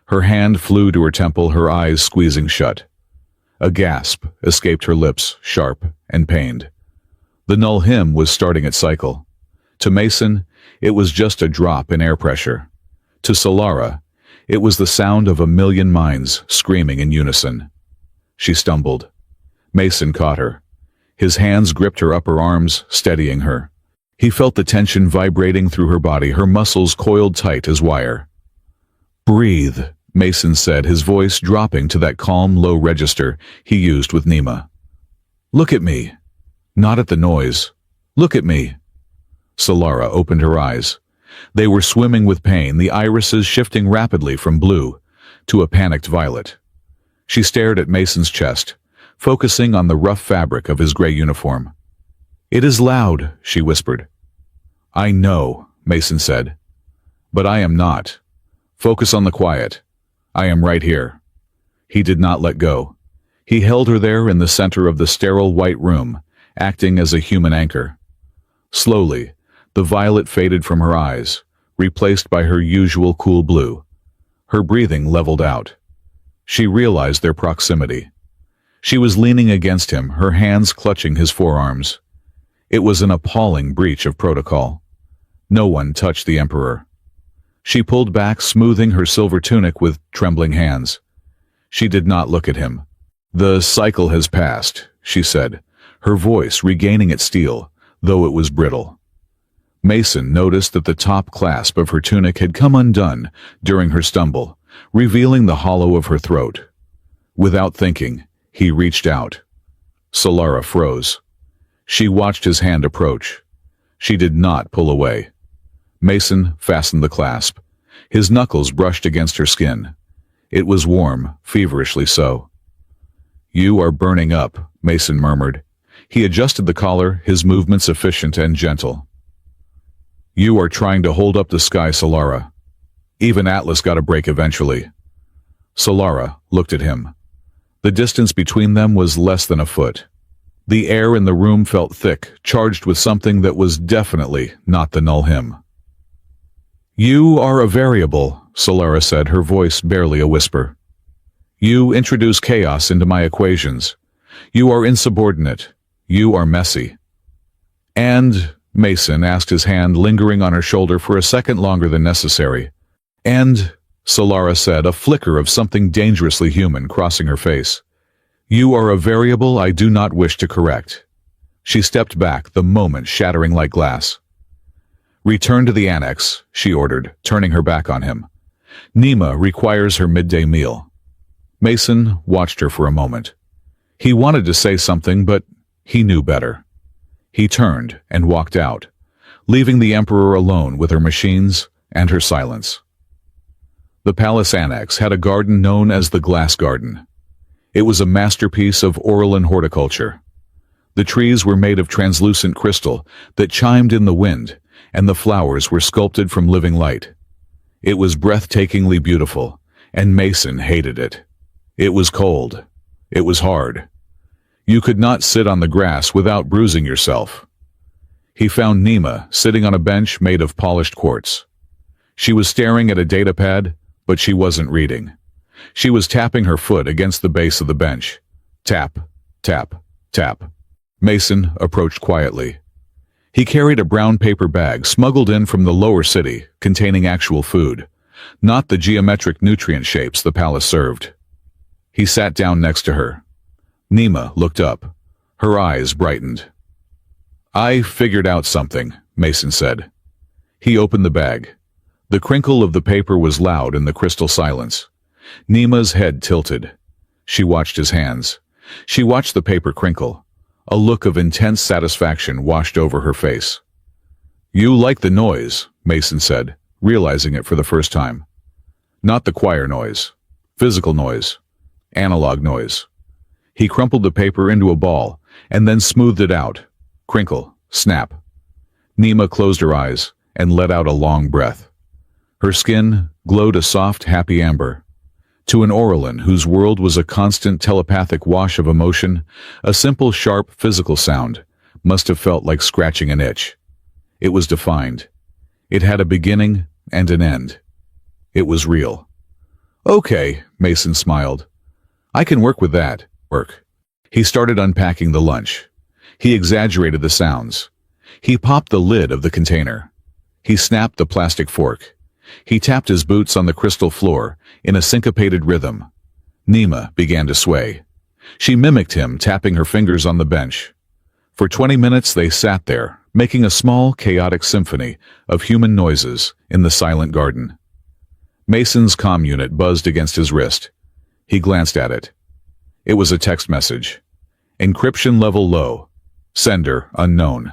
Her hand flew to her temple, her eyes squeezing shut. A gasp escaped her lips, sharp and pained. The Null Hymn was starting its cycle. To Mason, it was just a drop in air pressure. To Solara, it was the sound of a million minds screaming in unison. She stumbled. Mason caught her. His hands gripped her upper arms, steadying her. He felt the tension vibrating through her body, her muscles coiled tight as wire. "Breathe," Mason said, his voice dropping to that calm, low register he used with Nima. "Look at me. Not at the noise. Look at me." Solara opened her eyes. They were swimming with pain, the irises shifting rapidly from blue to a panicked violet. She stared at Mason's chest, focusing on the rough fabric of his gray uniform. "It is loud," she whispered. "I know," Mason said. "But I am not. Focus on the quiet. I am right here." He did not let go. He held her there in the center of the sterile white room, acting as a human anchor. Slowly, the violet faded from her eyes, replaced by her usual cool blue. Her breathing leveled out. She realized their proximity. She was leaning against him, her hands clutching his forearms. It was an appalling breach of protocol. No one touched the Emperor. She pulled back, smoothing her silver tunic with trembling hands. She did not look at him. "The cycle has passed," she said, her voice regaining its steel, though it was brittle. Mason noticed that the top clasp of her tunic had come undone during her stumble, revealing the hollow of her throat. Without thinking, he reached out. Solara froze. She watched his hand approach. She did not pull away. Mason fastened the clasp. His knuckles brushed against her skin. It was warm, feverishly so. "You are burning up," Mason murmured. He adjusted the collar, his movements efficient and gentle. "You are trying to hold up the sky, Solara. Even Atlas got a break eventually." Solara looked at him. The distance between them was less than a foot. The air in the room felt thick, charged with something that was definitely not the Null Hymn. "You are a variable," Solara said, her voice barely a whisper. "You introduce chaos into my equations. You are insubordinate. You are messy." "And," Mason asked, his hand lingering on her shoulder for a second longer than necessary. "And," Solara said, a flicker of something dangerously human crossing her face. "You are a variable I do not wish to correct." She stepped back, the moment shattering like glass. "Return to the annex," she ordered, turning her back on him. "Nima requires her midday meal." Mason watched her for a moment. He wanted to say something, but he knew better. He turned and walked out, leaving the Emperor alone with her machines and her silence. The palace annex had a garden known as the Glass Garden. It was a masterpiece of Aurelian horticulture. The trees were made of translucent crystal that chimed in the wind, and the flowers were sculpted from living light. It was breathtakingly beautiful, and Mason hated it. It was cold. It was hard. You could not sit on the grass without bruising yourself. He found Nima sitting on a bench made of polished quartz. She was staring at a datapad, but she wasn't reading. She was tapping her foot against the base of the bench. Tap, tap, tap. Mason approached quietly. He carried a brown paper bag smuggled in from the lower city, containing actual food, not the geometric nutrient shapes the palace served. He sat down next to her. Nima looked up. Her eyes brightened. "I figured out something," Mason said. He opened the bag. The crinkle of the paper was loud in the crystal silence. Nima's head tilted. She watched his hands. She watched the paper crinkle. A look of intense satisfaction washed over her face. "You like the noise," Mason said, realizing it for the first time. Not the choir noise. Physical noise. Analog noise. He crumpled the paper into a ball, and then smoothed it out. Crinkle. Snap. Nima closed her eyes and let out a long breath. Her skin glowed a soft, happy amber. To an Aurelian whose world was a constant telepathic wash of emotion, a simple, sharp, physical sound must have felt like scratching an itch. It was defined. It had a beginning and an end. It was real. "Okay," Mason smiled. "I can work with that. Work." He started unpacking the lunch. He exaggerated the sounds. He popped the lid of the container. He snapped the plastic fork. He tapped his boots on the crystal floor in a syncopated rhythm. Nima began to sway. She mimicked him, tapping her fingers on the bench. For 20 minutes they sat there, making a small, chaotic symphony of human noises in the silent garden. Mason's comm unit buzzed against his wrist. He glanced at it. It was a text message. Encryption level low. Sender unknown.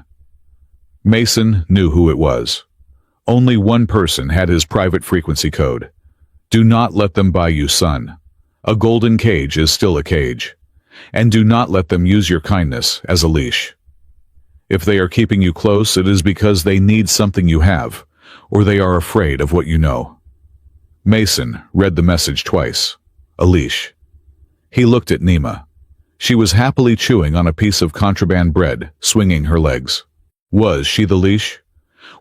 Mason knew who it was. Only one person had his private frequency code. "Do not let them buy you, son. A golden cage is still a cage. And do not let them use your kindness as a leash. If they are keeping you close, it is because they need something you have, or they are afraid of what you know." Mason read the message twice. A leash. He looked at Nima. She was happily chewing on a piece of contraband bread, swinging her legs. Was she the leash?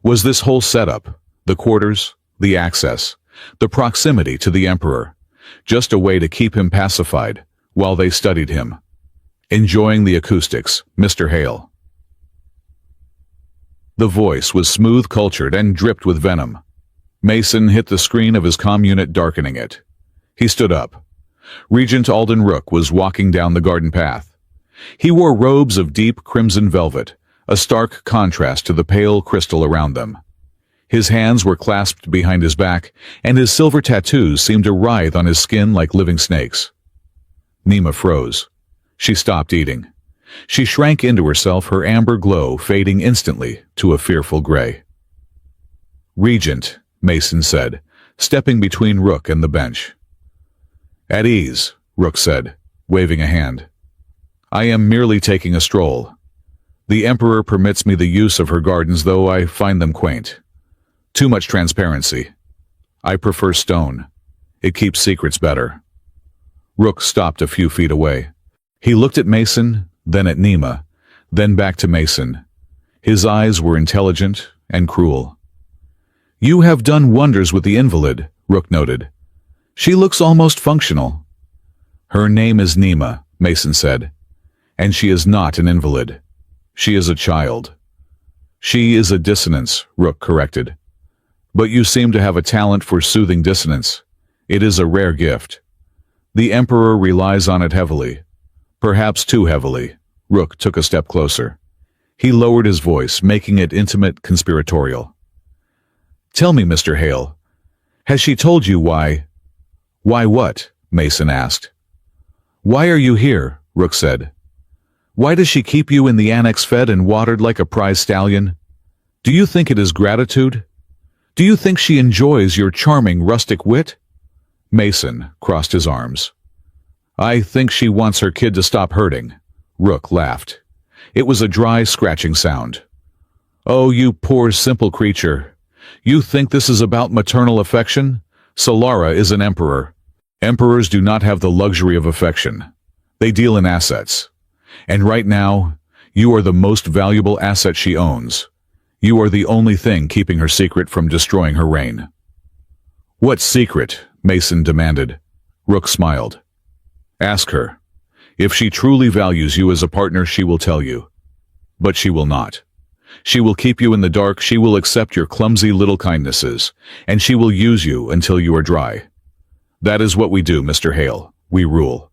Was this whole setup, the quarters, the access, the proximity to the Emperor, just a way to keep him pacified while they studied him? "Enjoying the acoustics, Mr. Hale." The voice was smooth, cultured, and dripped with venom. Mason hit the screen of his comm unit, darkening it. He stood up. Regent Alden Rook was walking down the garden path. He wore robes of deep crimson velvet, a stark contrast to the pale crystal around them. His hands were clasped behind his back, and his silver tattoos seemed to writhe on his skin like living snakes. Nima froze. She stopped eating. She shrank into herself, her amber glow fading instantly to a fearful gray. "Regent," Mason said, stepping between Rook and the bench. "At ease," Rook said, waving a hand. "I am merely taking a stroll. The Emperor permits me the use of her gardens, though I find them quaint. Too much transparency. I prefer stone. It keeps secrets better." Rook stopped a few feet away. He looked at Mason, then at Nima, then back to Mason. His eyes were intelligent and cruel. "You have done wonders with the invalid," Rook noted. "She looks almost functional." "Her name is Nima," Mason said, "and she is not an invalid. She is a child." "She is a dissonance," Rook corrected. "But you seem to have a talent for soothing dissonance. It is a rare gift. The Emperor relies on it heavily. Perhaps too heavily." Rook took a step closer. He lowered his voice, making it intimate, conspiratorial. "Tell me, Mr. Hale, has she told you why—" "Why what?" Mason asked. "Why are you here?" Rook said. Why does she keep you in the annex fed and watered like a prize stallion? Do you think it is gratitude? Do you think she enjoys your charming rustic wit? Mason crossed his arms. I think she wants her kid to stop hurting. Rook laughed. It was a dry, scratching sound. Oh, you poor, simple creature. You think this is about maternal affection? Solara is an emperor. Emperors do not have the luxury of affection. They deal in assets. And right now, you are the most valuable asset she owns. You are the only thing keeping her secret from destroying her reign. What secret? Mason demanded. Rook smiled. Ask her. If she truly values you as a partner, she will tell you. But she will not. She will keep you in the dark, she will accept your clumsy little kindnesses, and she will use you until you are dry. That is what we do, Mr. Hale. We rule.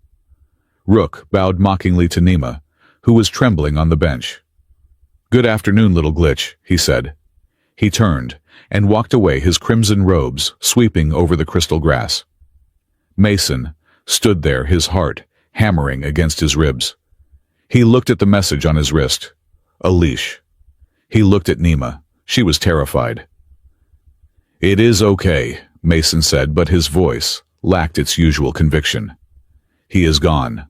Rook bowed mockingly to Nima, who was trembling on the bench. Good afternoon, little glitch, he said. He turned and walked away, his crimson robes sweeping over the crystal grass. Mason stood there, his heart hammering against his ribs. He looked at the message on his wrist. A leash. He looked at Nima. She was terrified. It is okay, Mason said, but his voice lacked its usual conviction. He is gone.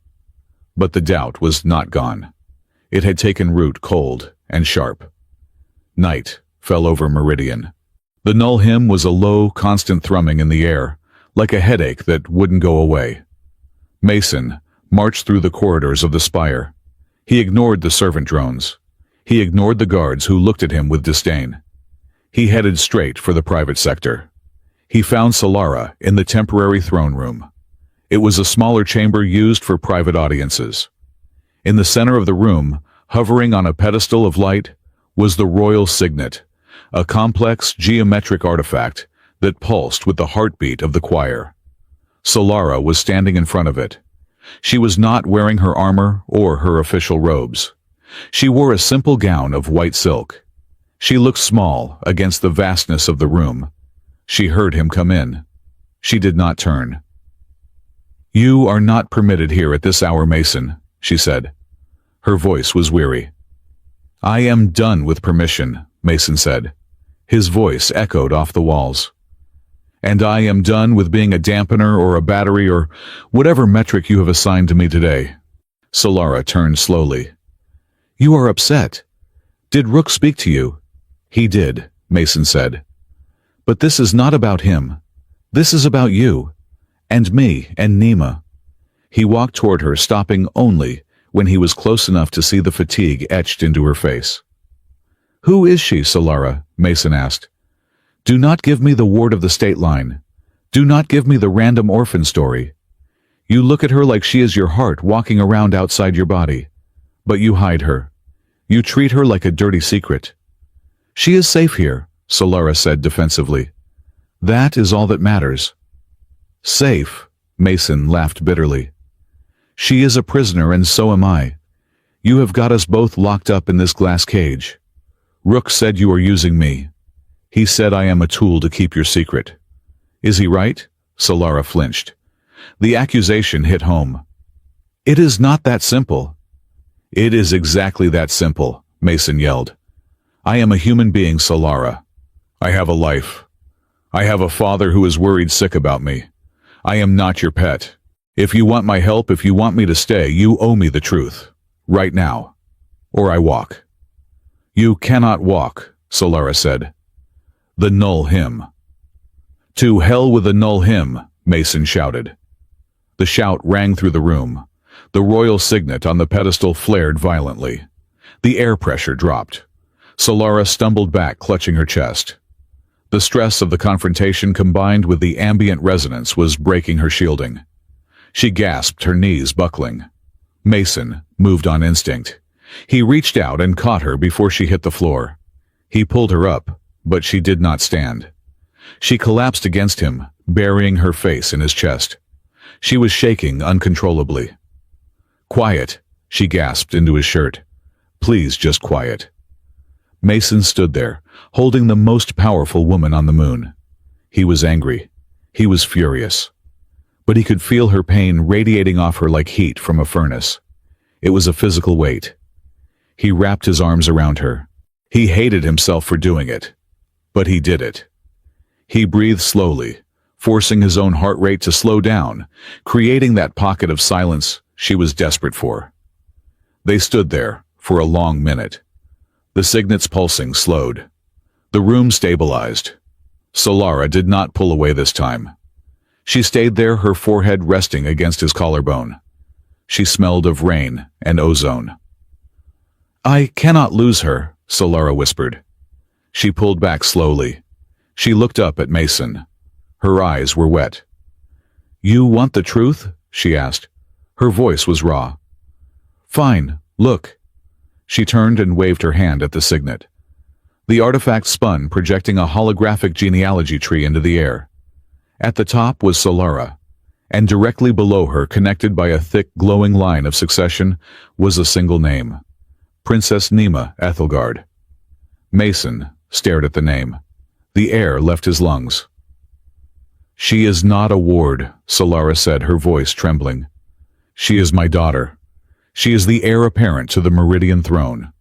But the doubt was not gone. It had taken root, cold and sharp. Night fell over Meridian. The null hymn was a low, constant thrumming in the air, like a headache that wouldn't go away. Mason marched through the corridors of the spire. He ignored the servant drones. He ignored the guards who looked at him with disdain. He headed straight for the private sector. He found Solara in the temporary throne room. It was a smaller chamber used for private audiences. In the center of the room, hovering on a pedestal of light, was the royal signet, a complex geometric artifact that pulsed with the heartbeat of the choir. Solara was standing in front of it. She was not wearing her armor or her official robes. She wore a simple gown of white silk. She looked small against the vastness of the room. She heard him come in. She did not turn. You are not permitted here at this hour, Mason, she said. Her voice was weary. I am done with permission, Mason said. His voice echoed off the walls. And I am done with being a dampener or a battery or whatever metric you have assigned to me today. Solara turned slowly. You are upset. Did Rook speak to you? He did, Mason said. But this is not about him. This is about you, and me, and Nima. He walked toward her, stopping only when he was close enough to see the fatigue etched into her face. Who is she, Solara? Mason asked. Do not give me the ward of the state line. Do not give me the random orphan story. You look at her like she is your heart walking around outside your body. But you hide her. You treat her like a dirty secret. She is safe here, Solara said defensively. That is all that matters. Safe, Mason laughed bitterly. She is a prisoner and so am I. You have got us both locked up in this glass cage. Rook said you are using me. He said I am a tool to keep your secret. Is he right? Solara flinched. The accusation hit home. It is not that simple. It is exactly that simple, Mason yelled. I am a human being, Solara. I have a life. I have a father who is worried sick about me. I am not your pet. If you want my help, if you want me to stay, you owe me the truth. Right now. Or I walk. You cannot walk, Solara said. The null hymn. To hell with the null hymn, Mason shouted. The shout rang through the room. The royal signet on the pedestal flared violently. The air pressure dropped. Solara stumbled back, clutching her chest. The stress of the confrontation combined with the ambient resonance was breaking her shielding. She gasped, her knees buckling. Mason moved on instinct. He reached out and caught her before she hit the floor. He pulled her up, but she did not stand. She collapsed against him, burying her face in his chest. She was shaking uncontrollably. Quiet, she gasped into his shirt. Please, just quiet. Mason stood there, holding the most powerful woman on the moon. He was angry. He was furious. But he could feel her pain radiating off her like heat from a furnace. It was a physical weight. He wrapped his arms around her. He hated himself for doing it. But he did it. He breathed slowly, forcing his own heart rate to slow down, creating that pocket of silence she was desperate for. They stood there for a long minute. The signet's pulsing slowed. The room stabilized. Solara did not pull away this time. She stayed there, her forehead resting against his collarbone. She smelled of rain and ozone. "I cannot lose her," Solara whispered. She pulled back slowly. She looked up at Mason. Her eyes were wet. "You want the truth?" she asked. Her voice was raw. "Fine, look." She turned and waved her hand at the signet. The artifact spun, projecting a holographic genealogy tree into the air. At the top was Solara, and directly below her, connected by a thick, glowing line of succession, was a single name: Princess Nima Ethelgard. Mason stared at the name. The air left his lungs. "She is not a ward," Solara said, her voice trembling. "She is my daughter. She is the heir apparent to the Meridian throne."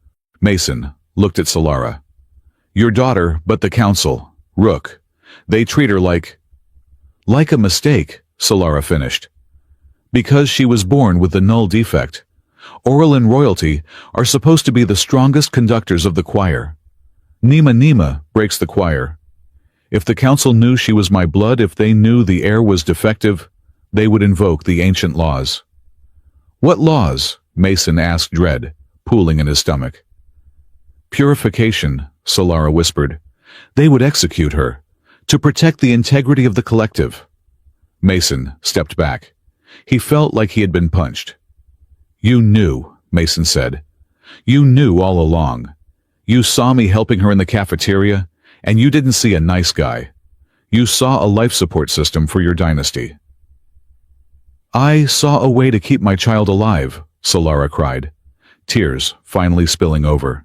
Mason looked at Solara. "Your daughter, but the council, Rook, they treat her like a mistake," Solara finished. "Because she was born with the null defect. Oral and royalty are supposed to be the strongest conductors of the choir. Nima breaks the choir. If the council knew she was my blood, if they knew the heir was defective, they would invoke the ancient laws." "What laws?" Mason asked, dread pooling in his stomach. "Purification," Solara whispered. "They would execute her, to protect the integrity of the collective." Mason stepped back. He felt like he had been punched. "You knew," Mason said. "You knew all along. You saw me helping her in the cafeteria, and you didn't see a nice guy. You saw a life support system for your dynasty." "I saw a way to keep my child alive," Solara cried, tears finally spilling over.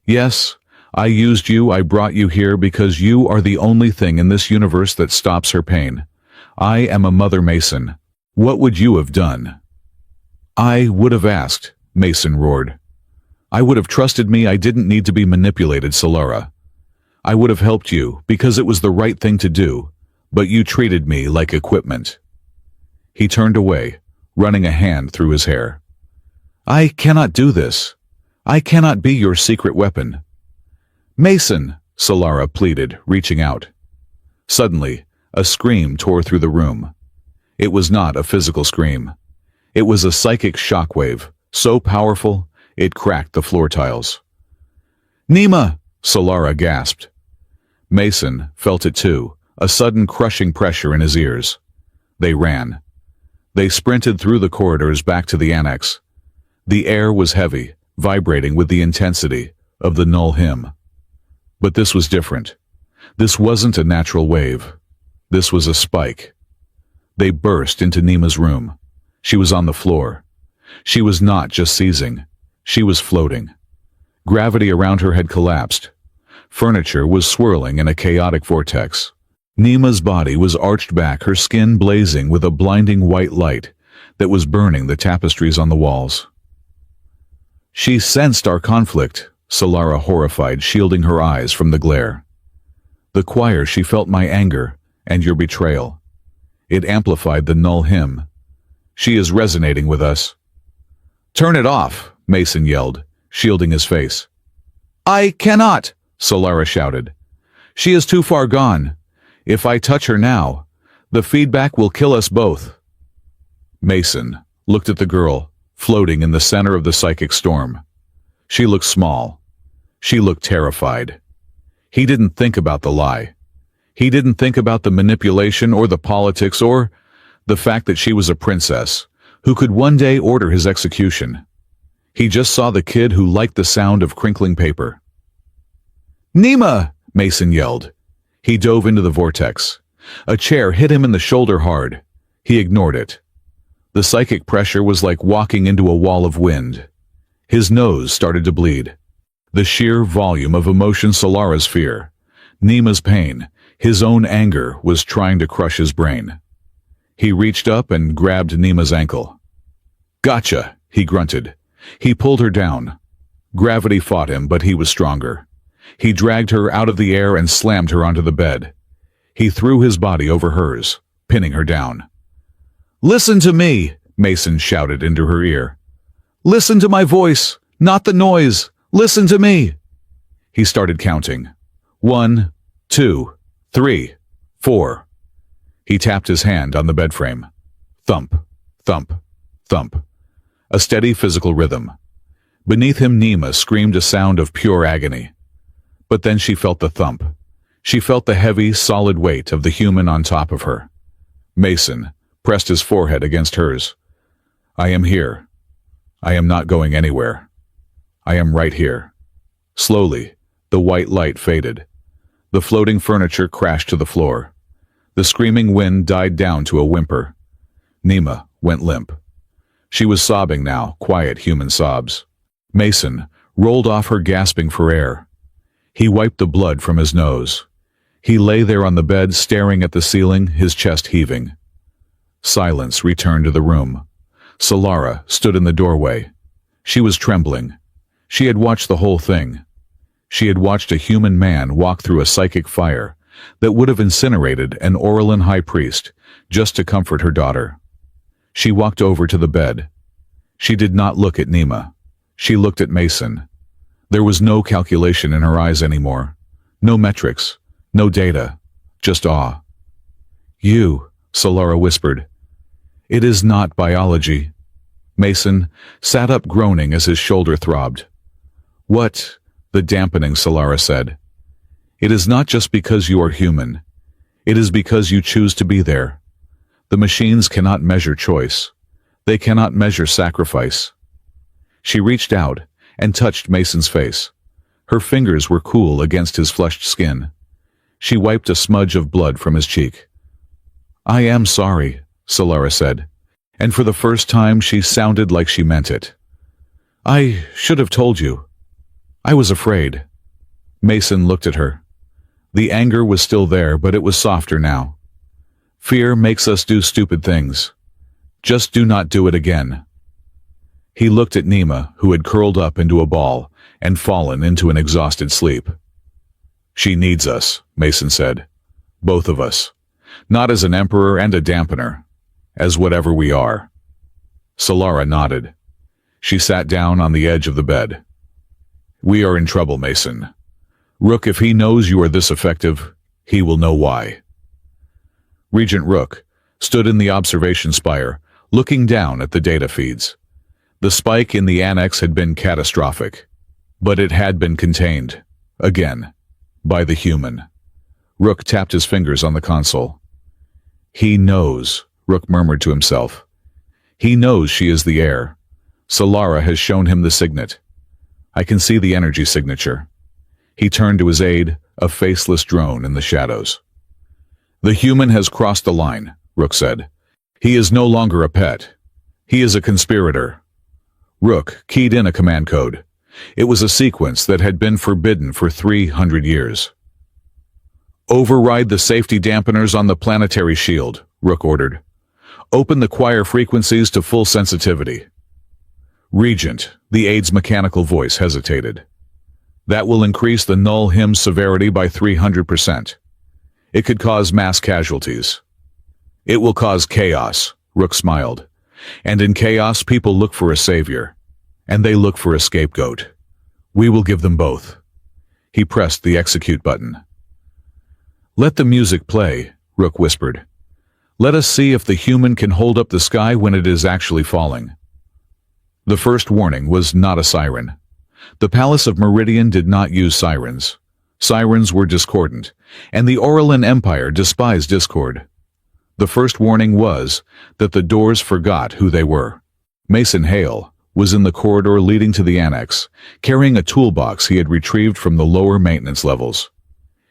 "Yes, I used you, I brought you here because you are the only thing in this universe that stops her pain. I am a Mother Mason. What would you have done?" "I would have asked," Mason roared. "I would have trusted me. I didn't need to be manipulated, Solara. I would have helped you because it was the right thing to do, but you treated me like equipment." He turned away, running a hand through his hair. "I cannot do this. I cannot be your secret weapon." "Mason," Solara pleaded, reaching out. Suddenly, a scream tore through the room. It was not a physical scream. It was a psychic shockwave, so powerful it cracked the floor tiles. "Nima!" Solara gasped. Mason felt it too, a sudden crushing pressure in his ears. They ran. They sprinted through the corridors back to the annex. The air was heavy, vibrating with the intensity of the null hymn. But this was different. This wasn't a natural wave. This was a spike. They burst into Nima's room. She was on the floor. She was not just seizing. She was floating. Gravity around her had collapsed. Furniture was swirling in a chaotic vortex. Nima's body was arched back, her skin blazing with a blinding white light that was burning the tapestries on the walls. "She sensed our conflict," Solara horrified, shielding her eyes from the glare. "The choir, she felt my anger and your betrayal. It amplified the null hymn. She is resonating with us." "Turn it off," Mason yelled, shielding his face. "I cannot," Solara shouted. "She is too far gone. If I touch her now, the feedback will kill us both." Mason looked at the girl, floating in the center of the psychic storm. She looked small. She looked terrified. He didn't think about the lie. He didn't think about the manipulation or the politics or the fact that she was a princess who could one day order his execution. He just saw the kid who liked the sound of crinkling paper. "Nima!" Mason yelled. He dove into the vortex. A chair hit him in the shoulder hard. He ignored it. The psychic pressure was like walking into a wall of wind. His nose started to bleed. The sheer volume of emotion, Solara's fear, Nima's pain, his own anger was trying to crush his brain. He reached up and grabbed Nima's ankle. "Gotcha," he grunted. He pulled her down. Gravity fought him, but he was stronger. He dragged her out of the air and slammed her onto the bed. He threw his body over hers, pinning her down. "Listen to me," Mason shouted into her ear. "Listen to my voice, not the noise. Listen to me." He started counting. 1, 2, 3, 4. He tapped his hand on the bed frame. Thump, thump, thump. A steady physical rhythm. Beneath him, Nima screamed a sound of pure agony. But then she felt the thump. She felt the heavy, solid weight of the human on top of her. Mason pressed his forehead against hers. "I am here. I am not going anywhere. I am right here." Slowly, the white light faded. The floating furniture crashed to the floor. The screaming wind died down to a whimper. Nima went limp. She was sobbing now, quiet human sobs. Mason rolled off her, gasping for air. He wiped the blood from his nose. He lay there on the bed, staring at the ceiling, his chest heaving. Silence returned to the room. Solara stood in the doorway. She was trembling. She had watched the whole thing. She had watched a human man walk through a psychic fire that would have incinerated an Orlan high priest just to comfort her daughter. She walked over to the bed. She did not look at Nima. She looked at Mason. There was no calculation in her eyes anymore. No metrics. No data. Just awe. "You," Solara whispered. "It is not biology." Mason sat up, groaning as his shoulder throbbed. "What?" the dampening Solara said. "It is not just because you are human. It is because you choose to be there. The machines cannot measure choice. They cannot measure sacrifice." She reached out and touched Mason's face. Her fingers were cool against his flushed skin. She wiped a smudge of blood from his cheek. "I am sorry," Solara said, and for the first time she sounded like she meant it. "I should have told you. I was afraid." Mason looked at her. The anger was still there, but it was softer now. "Fear makes us do stupid things. Just do not do it again." He looked at Nima, who had curled up into a ball and fallen into an exhausted sleep. "She needs us," Mason said. "Both of us. Not as an emperor and a dampener. As whatever we are." Solara nodded. She sat down on the edge of the bed. "We are in trouble, Mason. Rook, if he knows you are this effective, he will know why." Regent Rook stood in the observation spire, looking down at the data feeds. The spike in the annex had been catastrophic, but it had been contained, again, by the human. Rook tapped his fingers on the console. "He knows," Rook murmured to himself. "He knows she is the heir. Solara has shown him the signet. I can see the energy signature." He turned to his aide, a faceless drone in the shadows. "The human has crossed the line," Rook said. "He is no longer a pet. He is a conspirator." Rook keyed in a command code. It was a sequence that had been forbidden for 300 years. "Override the safety dampeners on the planetary shield," Rook ordered. "Open the choir frequencies to full sensitivity." "Regent," the aide's mechanical voice hesitated. "That will increase the null hymn severity by 300%. It could cause mass casualties." "It will cause chaos," Rook smiled. "And in chaos, people look for a savior. And they look for a scapegoat. We will give them both." He pressed the execute button. "Let the music play," Rook whispered. "Let us see if the human can hold up the sky when it is actually falling." The first warning was not a siren. The Palace of Meridian did not use sirens. Sirens were discordant, and the Orlan Empire despised discord. The first warning was that the doors forgot who they were. Mason Hale was in the corridor leading to the annex, carrying a toolbox he had retrieved from the lower maintenance levels.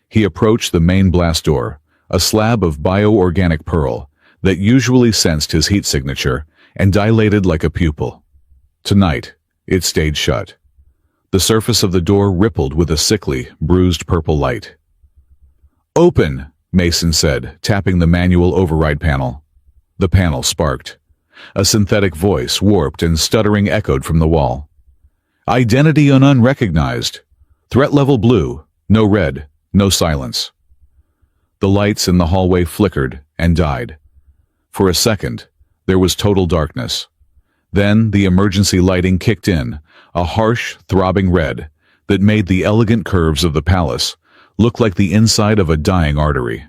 He approached the main blast door, a slab of bioorganic pearl that usually sensed his heat signature and dilated like a pupil. Tonight, it stayed shut. The surface of the door rippled with a sickly, bruised purple light. "Open," Mason said, tapping the manual override panel. The panel sparked. A synthetic voice, warped and stuttering, echoed from the wall. Identity unrecognized. Threat level blue. No red. No silence. The lights in the hallway flickered and died. For a second, there was total darkness. Then the emergency lighting kicked in, a harsh, throbbing red that made the elegant curves of the palace look like the inside of a dying artery.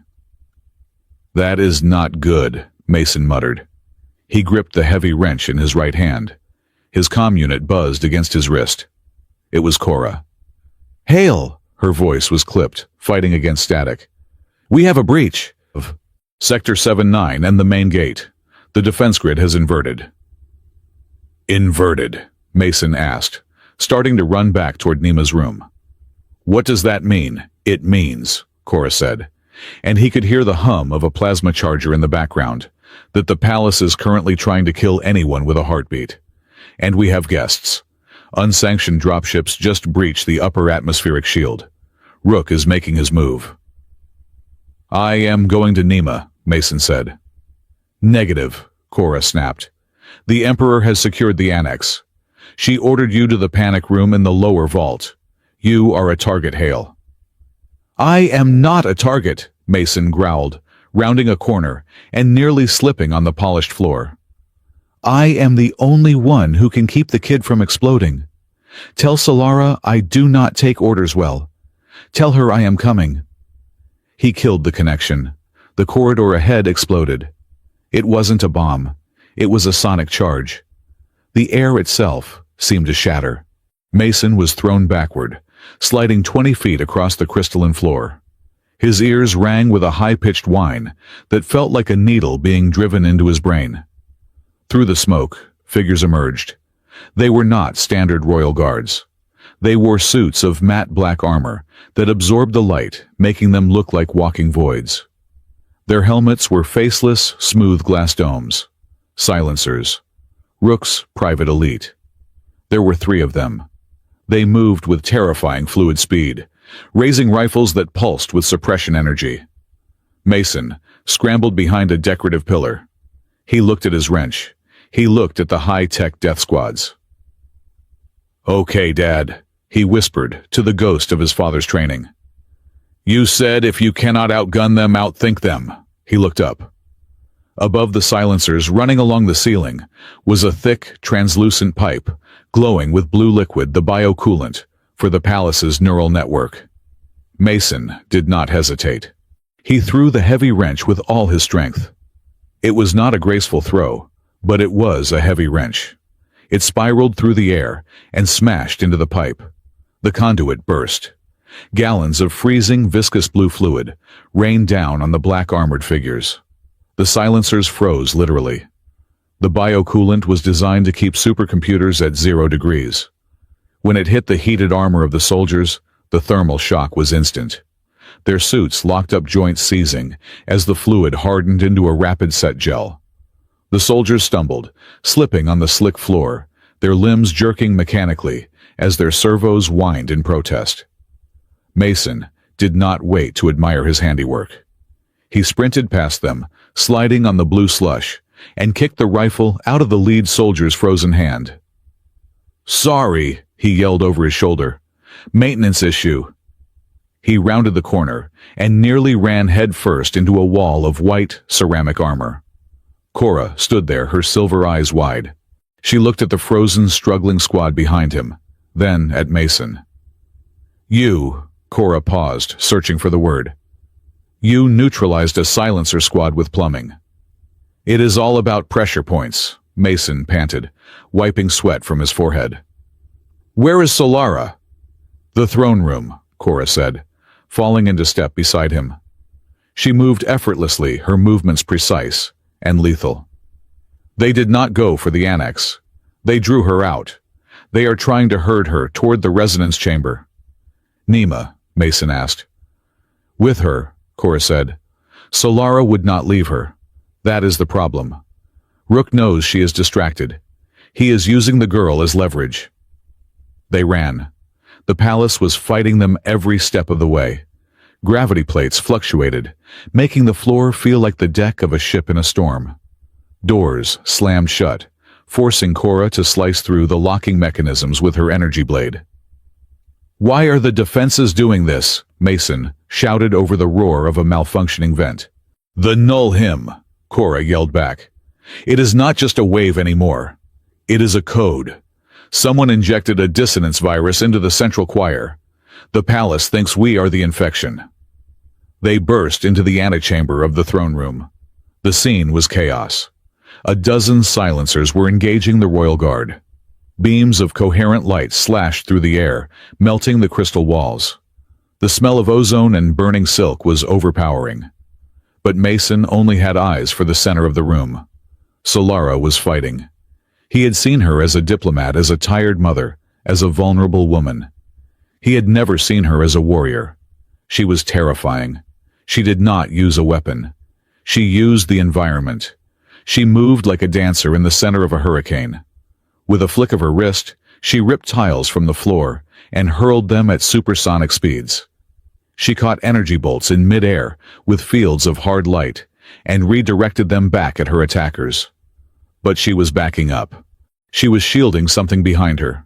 That is not good, Mason muttered. He gripped the heavy wrench in his right hand. His comm unit buzzed against his wrist. It was Cora. Hail! Her voice was clipped, fighting against static. We have a breach of Sector 7-9 and the main gate. The defense grid has inverted. Inverted? Mason asked, starting to run back toward Nima's room. What does that mean? It means, Cora said, and he could hear the hum of a plasma charger in the background, that the palace is currently trying to kill anyone with a heartbeat. And we have guests. Unsanctioned dropships just breached the upper atmospheric shield. Rook is making his move. I am going to Nima, Mason said. Negative, Cora snapped. The Emperor has secured the annex. She ordered you to the panic room in the lower vault. You are a target, Hale. I am not a target, Mason growled, rounding a corner and nearly slipping on the polished floor. I am the only one who can keep the kid from exploding. Tell Solara I do not take orders well. Tell her I am coming. He killed the connection. The corridor ahead exploded. It wasn't a bomb. It was a sonic charge. The air itself seemed to shatter. Mason was thrown backward, sliding 20 feet across the crystalline floor. His ears rang with a high-pitched whine that felt like a needle being driven into his brain. Through the smoke, figures emerged. They were not standard royal guards. They wore suits of matte black armor that absorbed the light, making them look like walking voids. Their helmets were faceless, smooth glass domes. Silencers. Rook's private elite. There were 3 of them. They moved with terrifying fluid speed, raising rifles that pulsed with suppression energy. Mason scrambled behind a decorative pillar. He looked at his wrench. He looked at the high-tech death squads. Okay, Dad, he whispered to the ghost of his father's training. You said if you cannot outgun them, outthink them. He looked up. Above the silencers, running along the ceiling, was a thick, translucent pipe, glowing with blue liquid, the biocoolant, for the palace's neural network. Mason did not hesitate. He threw the heavy wrench with all his strength. It was not a graceful throw, but it was a heavy wrench. It spiraled through the air and smashed into the pipe. The conduit burst. Gallons of freezing, viscous blue fluid rained down on the black armored figures. The silencers froze literally. The biocoolant was designed to keep supercomputers at 0 degrees. When it hit the heated armor of the soldiers, the thermal shock was instant. Their suits locked up, joints seizing as the fluid hardened into a rapid set gel. The soldiers stumbled, slipping on the slick floor, their limbs jerking mechanically as their servos whined in protest. Mason did not wait to admire his handiwork. He sprinted past them, sliding on the blue slush, and kicked the rifle out of the lead soldier's frozen hand. Sorry, he yelled over his shoulder. Maintenance issue. He rounded the corner and nearly ran headfirst into a wall of white ceramic armor. Cora stood there, her silver eyes wide. She looked at the frozen, struggling squad behind him, then at Mason. You, Cora paused, searching for the word. You neutralized a silencer squad with plumbing. It is all about pressure points, Mason panted, wiping sweat from his forehead. Where is Solara? The throne room, Cora said, falling into step beside him. She moved effortlessly, her movements precise and lethal. They did not go for the annex. They drew her out. They are trying to herd her toward the resonance chamber. Nima, Mason asked. With her, Cora said. Solara would not leave her. That is the problem. Rook knows she is distracted. He is using the girl as leverage. They ran. The palace was fighting them every step of the way. Gravity plates fluctuated, making the floor feel like the deck of a ship in a storm. Doors slammed shut, forcing Cora to slice through the locking mechanisms with her energy blade. "Why are the defenses doing this?" Mason shouted over the roar of a malfunctioning vent. "The null hymn," Cora yelled back. "It is not just a wave anymore. It is a code. Someone injected a dissonance virus into the central choir. The palace thinks we are the infection." They burst into the antechamber of the throne room. The scene was chaos. A dozen silencers were engaging the royal guard. Beams of coherent light slashed through the air, melting the crystal walls. The smell of ozone and burning silk was overpowering. But Mason only had eyes for the center of the room. Solara was fighting. He had seen her as a diplomat, as a tired mother, as a vulnerable woman. He had never seen her as a warrior. She was terrifying. She did not use a weapon. She used the environment. She moved like a dancer in the center of a hurricane. With a flick of her wrist, she ripped tiles from the floor and hurled them at supersonic speeds. She caught energy bolts in mid-air with fields of hard light and redirected them back at her attackers. But she was backing up. She was shielding something behind her.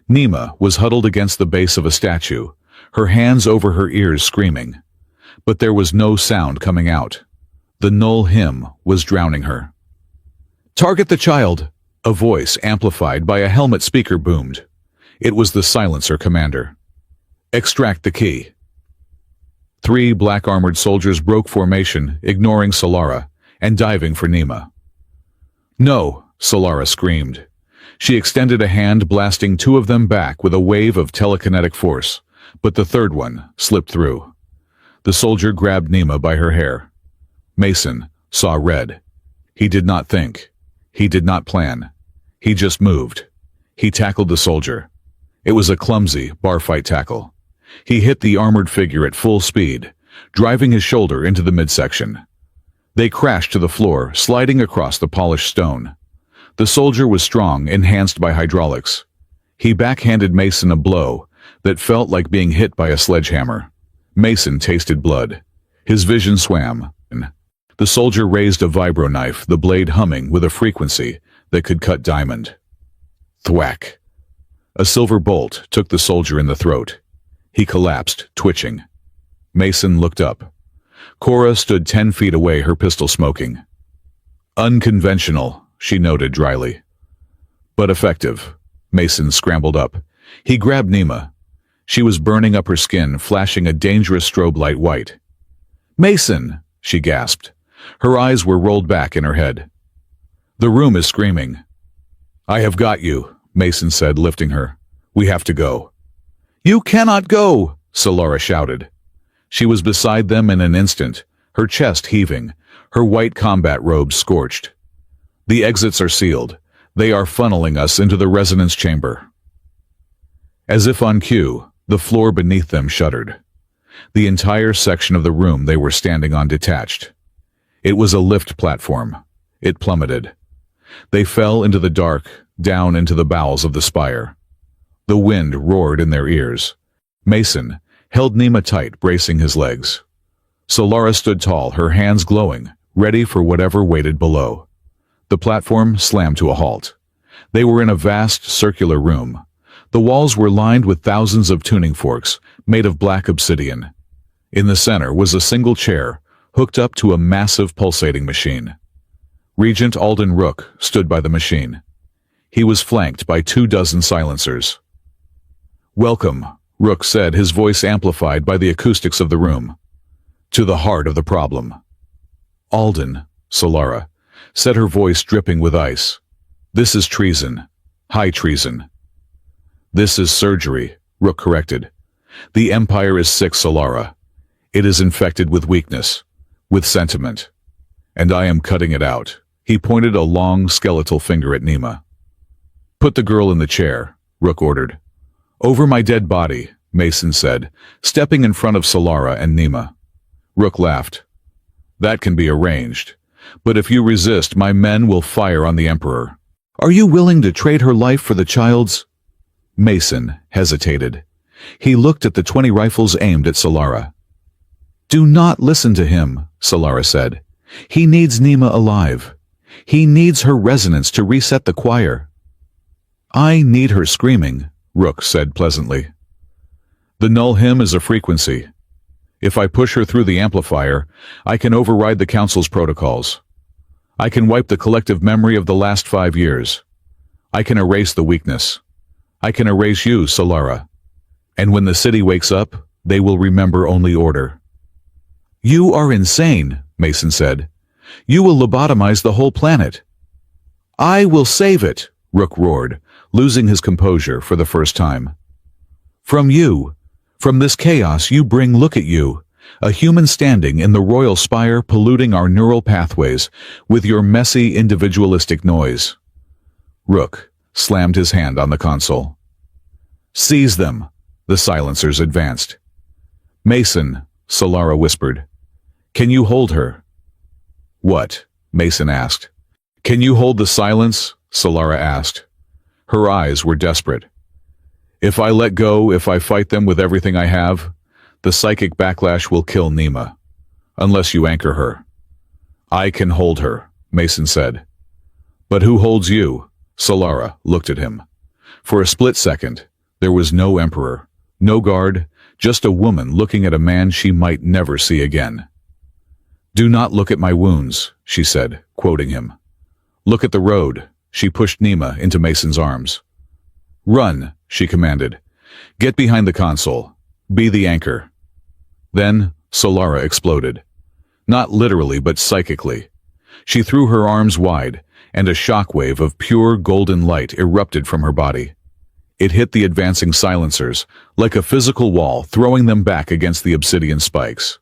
Nima was huddled against the base of a statue, her hands over her ears screaming. But there was no sound coming out. The null hymn was drowning her. "Target the child!" A voice amplified by a helmet speaker boomed. It was the silencer commander. "Extract the key." 3 black-armored soldiers broke formation, ignoring Solara, and diving for Nima. "No!" Solara screamed. She extended a hand, blasting 2 of them back with a wave of telekinetic force, but the third one slipped through. The soldier grabbed Nima by her hair. Mason saw red. He did not think. He did not plan. He just moved. He tackled the soldier. It was a clumsy, bar-fight tackle. He hit the armored figure at full speed, driving his shoulder into the midsection. They crashed to the floor, sliding across the polished stone. The soldier was strong, enhanced by hydraulics. He backhanded Mason a blow that felt like being hit by a sledgehammer. Mason tasted blood. His vision swam. The soldier raised a vibro knife, the blade humming with a frequency that could cut diamond. Thwack. A silver bolt took the soldier in the throat. He collapsed, twitching. Mason looked up. Cora stood 10 feet away, her pistol smoking. "Unconventional," she noted dryly. "But effective." Mason scrambled up. He grabbed Nima. She was burning up her skin, flashing a dangerous strobe light white. "Mason!" she gasped. Her eyes were rolled back in her head. "The room is screaming." "I have got you," Mason said, lifting her. "We have to go." "You cannot go!" Solara shouted. She was beside them in an instant, her chest heaving, her white combat robes scorched. "The exits are sealed. They are funneling us into the resonance chamber." As if on cue, the floor beneath them shuddered. The entire section of the room they were standing on detached. It was a lift platform. It plummeted. They fell into the dark, down into the bowels of the spire. The wind roared in their ears. Mason held Nima tight, bracing his legs. Solara stood tall, her hands glowing, ready for whatever waited below. The platform slammed to a halt. They were in a vast, circular room. The walls were lined with thousands of tuning forks, made of black obsidian. In the center was a single chair, hooked up to a massive pulsating machine. Regent Alden Rook stood by the machine. He was flanked by 24 silencers. "Welcome," Rook said, his voice amplified by the acoustics of the room. "To the heart of the problem." "Alden," Solara said, her voice dripping with ice. "This is treason. High treason." "This is surgery," Rook corrected. "The Empire is sick, Solara. It is infected with weakness, with sentiment. And I am cutting it out." He pointed a long, skeletal finger at Nima. "Put the girl in the chair," Rook ordered. "Over my dead body," Mason said, stepping in front of Solara and Nima. Rook laughed. "That can be arranged. But if you resist, my men will fire on the Emperor." "Are you willing to trade her life for the child's?" Mason hesitated. He looked at the 20 rifles aimed at Solara. "Do not listen to him," Solara said. "He needs Nima alive. He needs her resonance to reset the choir. I need her screaming, Rook said pleasantly. The null hymn is a frequency. If I push her through the amplifier, I can override the council's protocols. I can wipe the collective memory of the last 5 years. I can erase the weakness. I can erase you, Solara. And when the city wakes up, they will remember only order. You are insane, Mason said. You will lobotomize the whole planet. I will save it, Rook roared, losing his composure for the first time. From you, from this chaos you bring, look at you, a human standing in the royal spire polluting our neural pathways with your messy individualistic noise. Rook slammed his hand on the console. Seize them, the silencers advanced. Mason, Solara whispered. Can you hold her? What? Mason asked. Can you hold the silence? Solara asked. Her eyes were desperate. If I let go, if I fight them with everything I have, the psychic backlash will kill Nima. Unless you anchor her. I can hold her, Mason said. But who holds you? Solara looked at him. For a split second, there was no emperor, no guard, just a woman looking at a man she might never see again. Do not look at my wounds, she said, quoting him. Look at the road. She pushed Nima into Mason's arms. Run, she commanded. Get behind the console. Be the anchor. Then Solara exploded. Not literally, but psychically. She threw her arms wide, and a shockwave of pure golden light erupted from her body. It hit the advancing silencers, like a physical wall, throwing them back against the obsidian spikes.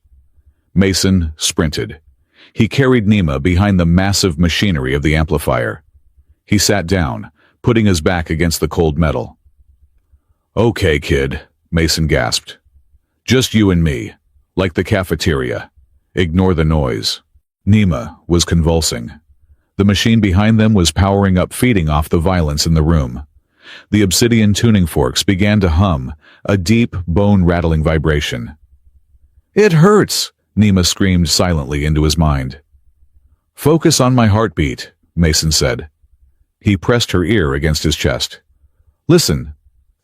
Mason sprinted. He carried Nima behind the massive machinery of the amplifier. He sat down, putting his back against the cold metal. Okay, kid, Mason gasped. Just you and me, like the cafeteria. Ignore the noise. Nima was convulsing. The machine behind them was powering up, feeding off the violence in the room. The obsidian tuning forks began to hum, a deep, bone-rattling vibration. It hurts, Nima screamed silently into his mind. Focus on my heartbeat, Mason said. He pressed her ear against his chest. Listen.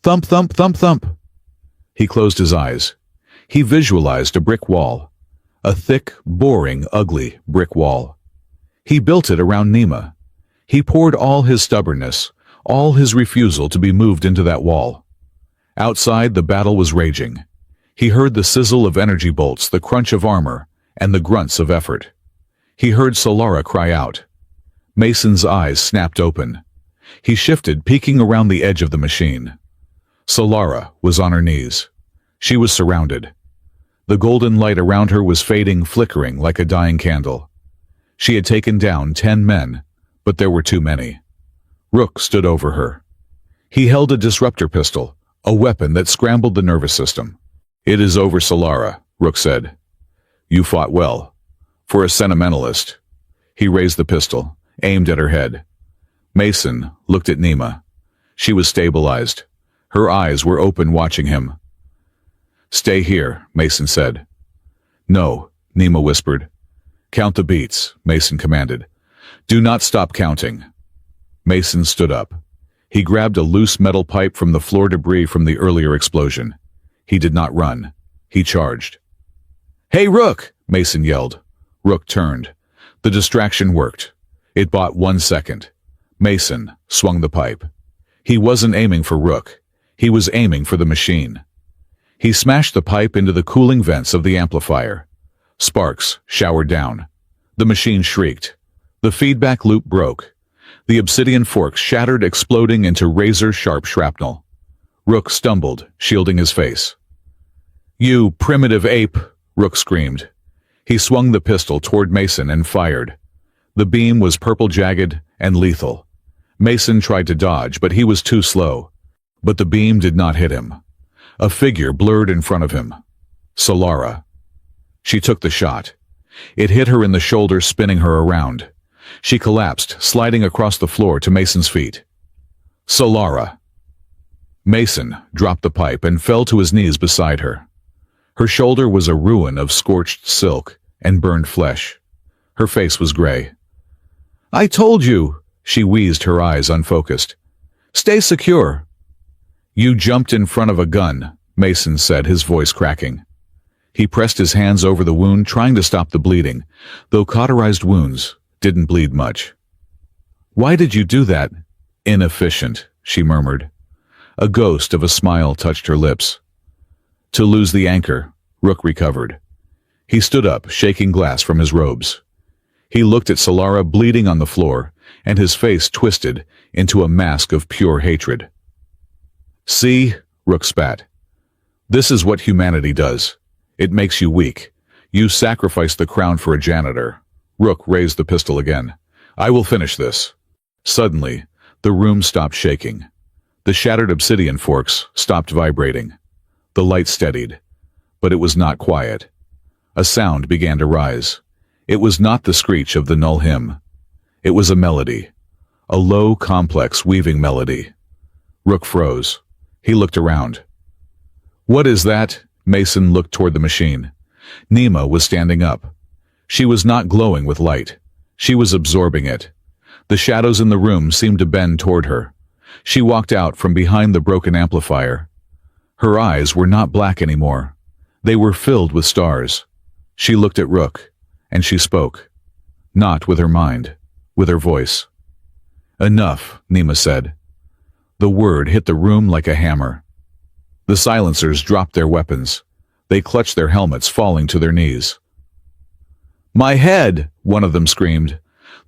Thump, thump, thump, thump. He closed his eyes. He visualized a brick wall. A thick, boring, ugly brick wall. He built it around Nima. He poured all his stubbornness, all his refusal to be moved into that wall. Outside, the battle was raging. He heard the sizzle of energy bolts, the crunch of armor, and the grunts of effort. He heard Solara cry out. Mason's eyes snapped open. He shifted, peeking around the edge of the machine. Solara was on her knees. She was surrounded. The golden light around her was fading, flickering like a dying candle. She had taken down 10 men, but there were too many. Rook stood over her. He held a disruptor pistol, a weapon that scrambled the nervous system. It is over, Solara, Rook said. You fought well. For a sentimentalist. He raised the pistol, aimed at her head. Mason looked at Nima. She was stabilized. Her eyes were open, watching him. Stay here, Mason said. No, Nima whispered. Count the beats, Mason commanded. Do not stop counting. Mason stood up. He grabbed a loose metal pipe from the floor debris from the earlier explosion. He did not run. He charged. Hey, Rook! Mason yelled. Rook turned. The distraction worked. It bought 1 second. Mason swung the pipe. He wasn't aiming for Rook. He was aiming for the machine. He smashed the pipe into the cooling vents of the amplifier. Sparks showered down. The machine shrieked. The feedback loop broke. The obsidian forks shattered, exploding into razor-sharp shrapnel. Rook stumbled, shielding his face. You primitive ape, Rook screamed. He swung the pistol toward Mason and fired. The beam was purple, jagged, and lethal. Mason tried to dodge, but he was too slow. But the beam did not hit him. A figure blurred in front of him. Solara. She took the shot. It hit her in the shoulder, spinning her around. She collapsed, sliding across the floor to Mason's feet. Solara. Mason dropped the pipe and fell to his knees beside her. Her shoulder was a ruin of scorched silk and burned flesh. Her face was gray. I told you, she wheezed, her eyes unfocused. Stay secure. You jumped in front of a gun, Mason said, his voice cracking. He pressed his hands over the wound, trying to stop the bleeding, though cauterized wounds didn't bleed much. Why did you do that? Inefficient, she murmured. A ghost of a smile touched her lips. To lose the anchor, Rook recovered. He stood up, shaking glass from his robes. He looked at Solara bleeding on the floor, and his face twisted into a mask of pure hatred. See, Rook spat. This is what humanity does. It makes you weak. You sacrifice the crown for a janitor. Rook raised the pistol again. I will finish this. Suddenly, the room stopped shaking. The shattered obsidian forks stopped vibrating. The light steadied, but it was not quiet. A sound began to rise. It was not the screech of the Null Hymn. It was a melody. A low, complex, weaving melody. Rook froze. He looked around. What is that? Mason looked toward the machine. Nima was standing up. She was not glowing with light. She was absorbing it. The shadows in the room seemed to bend toward her. She walked out from behind the broken amplifier. Her eyes were not black anymore. They were filled with stars. She looked at Rook, and she spoke. Not with her mind, with her voice. Enough, Nima said. The word hit the room like a hammer. The silencers dropped their weapons. They clutched their helmets, falling to their knees. My head, one of them screamed.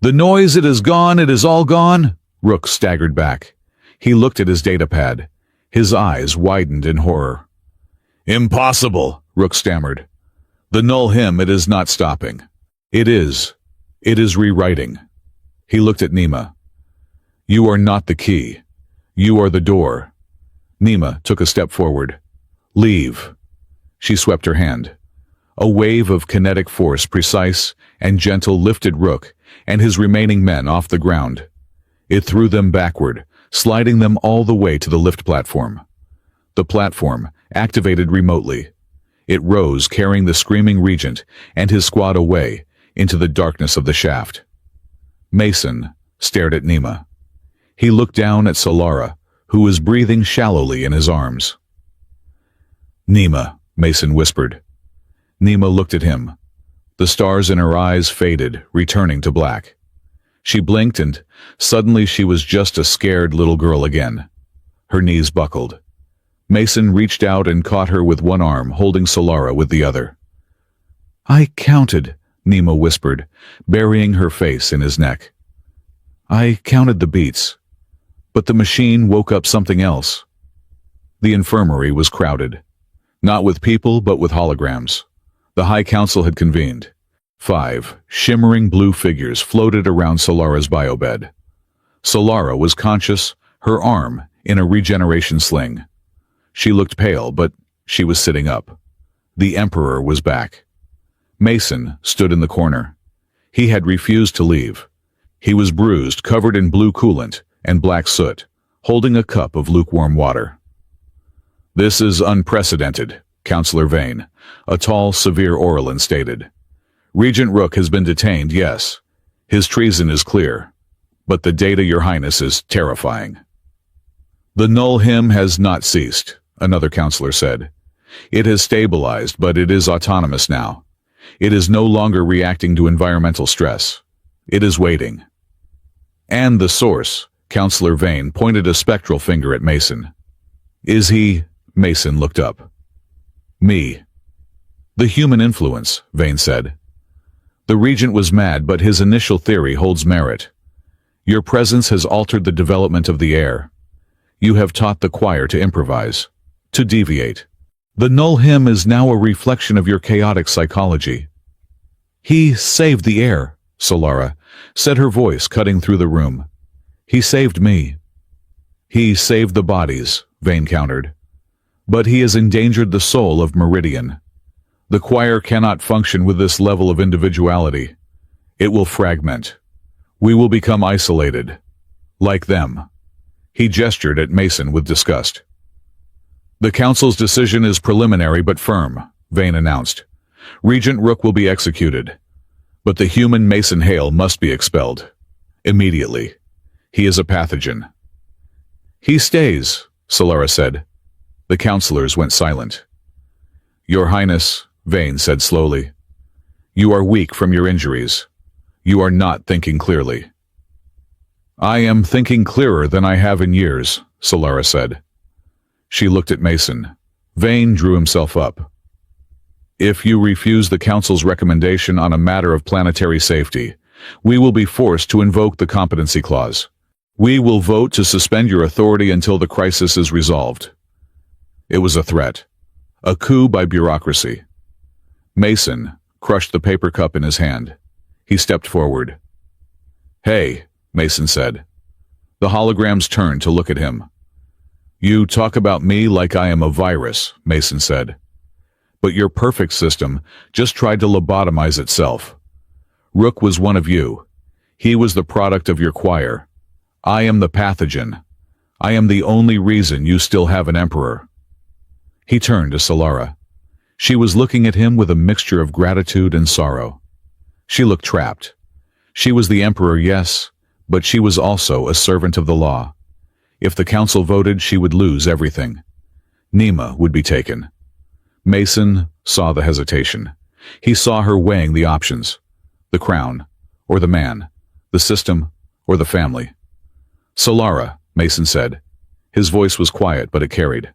The noise, it is gone, it is all gone. Rook staggered back. He looked at his datapad. His eyes widened in horror. Impossible, Rook stammered. The Null Hymn, it is not stopping. It is rewriting. He looked at Nima. You are not the key. You are the door. Nima took a step forward. Leave. She swept her hand. A wave of kinetic force, precise and gentle, lifted Rook and his remaining men off the ground. It threw them backward, sliding them all the way to the lift platform. The platform activated remotely. It rose, carrying the screaming regent and his squad away into the darkness of the shaft. Mason stared at Nima. He looked down at Solara, who was breathing shallowly in his arms. Nima, Mason whispered. Nima looked at him. The stars in her eyes faded, returning to black. She blinked, and suddenly she was just a scared little girl again. Her knees buckled. Mason reached out and caught her with one arm, holding Solara with the other. I counted, Nima whispered, burying her face in his neck. I counted the beats. But the machine woke up something else. The infirmary was crowded. Not with people, but with holograms. The High Council had convened. 5 shimmering blue figures floated around Solara's biobed. Solara was conscious, her arm in a regeneration sling. She looked pale, but she was sitting up. The Emperor was back. Mason stood in the corner. He had refused to leave. He was bruised, covered in blue coolant and black soot, holding a cup of lukewarm water. This is unprecedented, Councillor Vane, a tall, severe Orlan stated. Regent Rook has been detained, yes. His treason is clear. But the data, Your Highness, is terrifying. The Null Hymn has not ceased, another councillor said. It has stabilized, but it is autonomous now. It is no longer reacting to environmental stress. It is waiting. And the source, Councillor Vane pointed a spectral finger at Mason. Is he? Mason looked up. Me. The human influence, Vane said. The Regent was mad, but his initial theory holds merit. Your presence has altered the development of the air. You have taught the choir to improvise, to deviate. The Null Hymn is now a reflection of your chaotic psychology. He saved the air, Solara said, her voice cutting through the room. He saved me. He saved the bodies, Vane countered. But he has endangered the soul of Meridian. The choir cannot function with this level of individuality. It will fragment. We will become isolated. Like them. He gestured at Mason with disgust. The Council's decision is preliminary but firm, Vane announced. Regent Rook will be executed. But the human Mason Hale must be expelled. Immediately. He is a pathogen. He stays, Solara said. The counselors went silent. Your Highness, Vane said slowly. You are weak from your injuries. You are not thinking clearly. I am thinking clearer than I have in years, Solara said. She looked at Mason. Vane drew himself up. If you refuse the Council's recommendation on a matter of planetary safety, we will be forced to invoke the competency clause. We will vote to suspend your authority until the crisis is resolved. It was a threat. A coup by bureaucracy. Mason crushed the paper cup in his hand. He stepped forward. Hey, Mason said. The holograms turned to look at him. You talk about me like I am a virus, Mason said. But your perfect system just tried to lobotomize itself. Rook was one of you. He was the product of your choir. I am the pathogen. I am the only reason you still have an emperor. He turned to Solara. She was looking at him with a mixture of gratitude and sorrow. She looked trapped. She was the emperor, yes, but she was also a servant of the law. If the council voted, she would lose everything. Nima would be taken. Mason saw the hesitation. He saw her weighing the options. The crown, or the man, the system, or the family. Solara, Mason said. His voice was quiet, but it carried.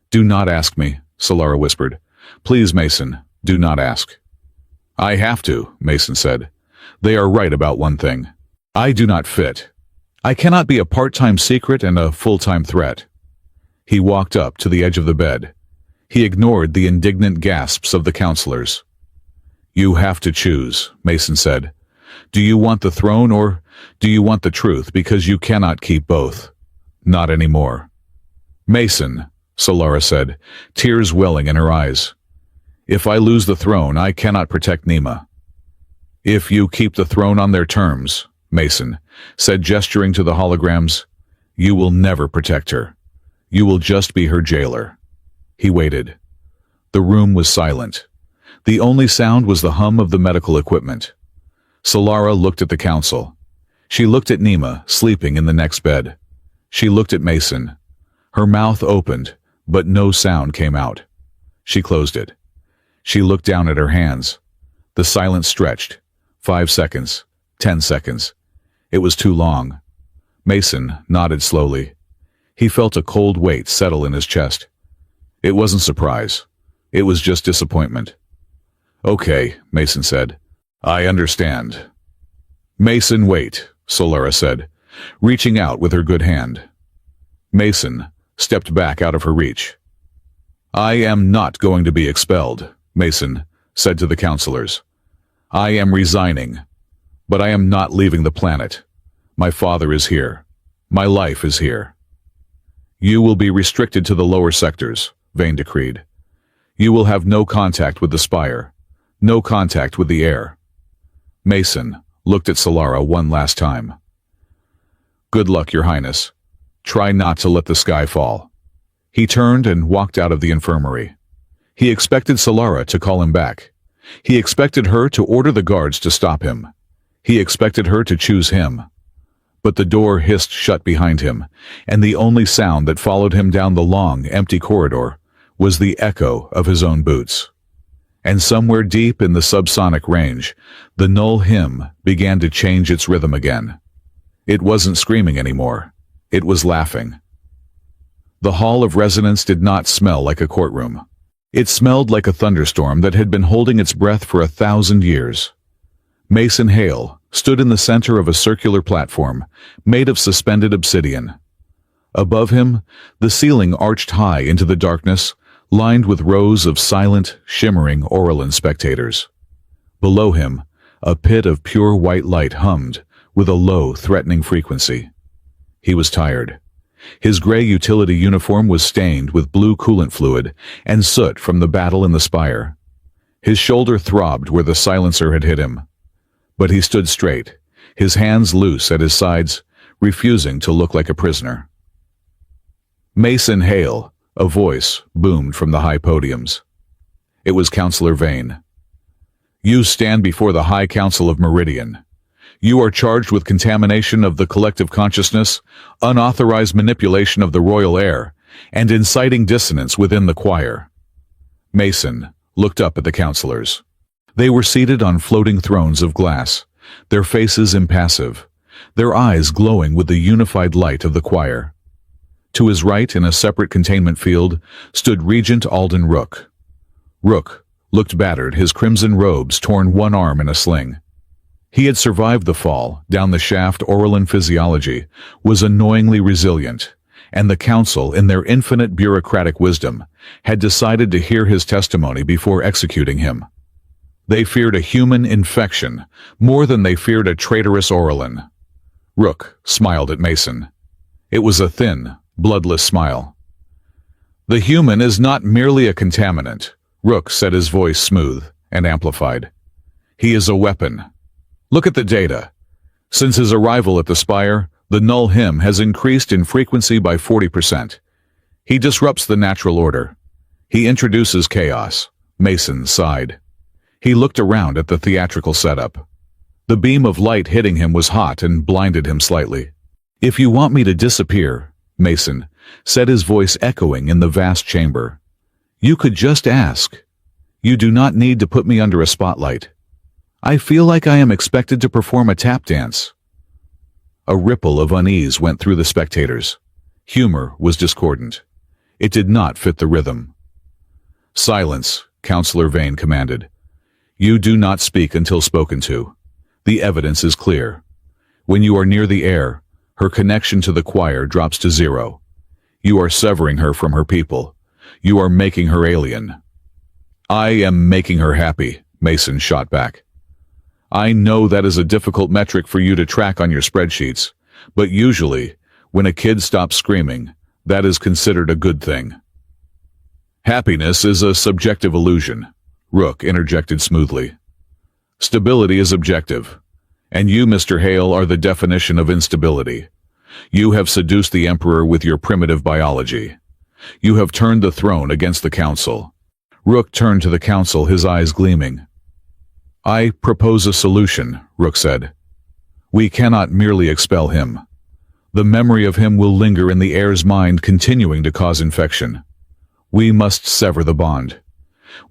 Do not ask me, Solara whispered. Please, Mason, do not ask. I have to, Mason said. They are right about one thing. I do not fit. I cannot be a part-time secret and a full-time threat. He walked up to the edge of the bed. He ignored the indignant gasps of the counselors. You have to choose, Mason said. Do you want the throne or do you want the truth, because you cannot keep both? Not anymore. Mason, Solara said, tears welling in her eyes. If I lose the throne, I cannot protect Nima. If you keep the throne on their terms, Mason said, gesturing to the holograms, you will never protect her. You will just be her jailer. He waited. The room was silent. The only sound was the hum of the medical equipment. Solara looked at the council. She looked at Nima, sleeping in the next bed. She looked at Mason. Her mouth opened, but no sound came out. She closed it. She looked down at her hands. The silence stretched. 5 seconds. 10 seconds. It was too long. Mason nodded slowly. He felt a cold weight settle in his chest. It wasn't surprise. It was just disappointment. Okay, Mason said. I understand. Mason, wait, Solara said, reaching out with her good hand. Mason stepped back out of her reach. I am not going to be expelled, Mason said to the counselors. I am resigning, but I am not leaving the planet. My father is here. My life is here. You will be restricted to the lower sectors, Vane decreed. You will have no contact with the spire, no contact with the air. Mason looked at Solara one last time. Good luck, Your Highness. Try not to let the sky fall. He turned and walked out of the infirmary. He expected Solara to call him back. He expected her to order the guards to stop him. He expected her to choose him. But the door hissed shut behind him, and the only sound that followed him down the long, empty corridor was the echo of his own boots. And somewhere deep in the subsonic range, the null hymn began to change its rhythm again. It wasn't screaming anymore. It was laughing. The hall of resonance did not smell like a courtroom. It smelled like a thunderstorm that had been holding its breath for 1,000 years. Mason Hale stood in the center of a circular platform made of suspended obsidian. Above him, the ceiling arched high into the darkness, lined with rows of silent, shimmering Aurelin spectators. Below him, a pit of pure white light hummed with a low, threatening frequency. He was tired. His gray utility uniform was stained with blue coolant fluid and soot from the battle in the spire. His shoulder throbbed where the silencer had hit him. But he stood straight, his hands loose at his sides, refusing to look like a prisoner. Mason Hale, a voice boomed from the high podiums. It was Counselor Vane. You stand before the High Council of Meridian. You are charged with contamination of the collective consciousness, unauthorized manipulation of the royal heir, and inciting dissonance within the choir. Mason looked up at the counselors. They were seated on floating thrones of glass, their faces impassive, their eyes glowing with the unified light of the choir. To his right, in a separate containment field, stood Regent Alden Rook. Rook looked battered, his crimson robes torn, one arm in a sling. He had survived the fall down the shaft. Orlan physiology was annoyingly resilient, and the council, in their infinite bureaucratic wisdom, had decided to hear his testimony before executing him. They feared a human infection more than they feared a traitorous Orlan. Rook smiled at Mason. It was a thin, bloodless smile. "The human is not merely a contaminant," Rook said, his voice smooth and amplified. "He is a weapon. Look at the data. Since his arrival at the Spire, the null hymn has increased in frequency by 40%. He disrupts the natural order. He introduces chaos." Mason sighed. He looked around at the theatrical setup. The beam of light hitting him was hot and blinded him slightly. "If you want me to disappear," Mason said, his voice echoing in the vast chamber, "you could just ask. You do not need to put me under a spotlight. I feel like I am expected to perform a tap dance." A ripple of unease went through the spectators. Humor was discordant. It did not fit the rhythm. "Silence," Counselor Vane commanded. "You do not speak until spoken to. The evidence is clear. When you are near the heir, her connection to the choir drops to 0. You are severing her from her people. You are making her alien." "I am making her happy," Mason shot back. "I know that is a difficult metric for you to track on your spreadsheets, but usually, when a kid stops screaming, that is considered a good thing." "Happiness is a subjective illusion," Rook interjected smoothly. "Stability is objective, and you, Mr. Hale, are the definition of instability. You have seduced the Emperor with your primitive biology. You have turned the throne against the Council." Rook turned to the Council, his eyes gleaming. "I propose a solution," Rook said. "We cannot merely expel him. The memory of him will linger in the heir's mind, continuing to cause infection. We must sever the bond.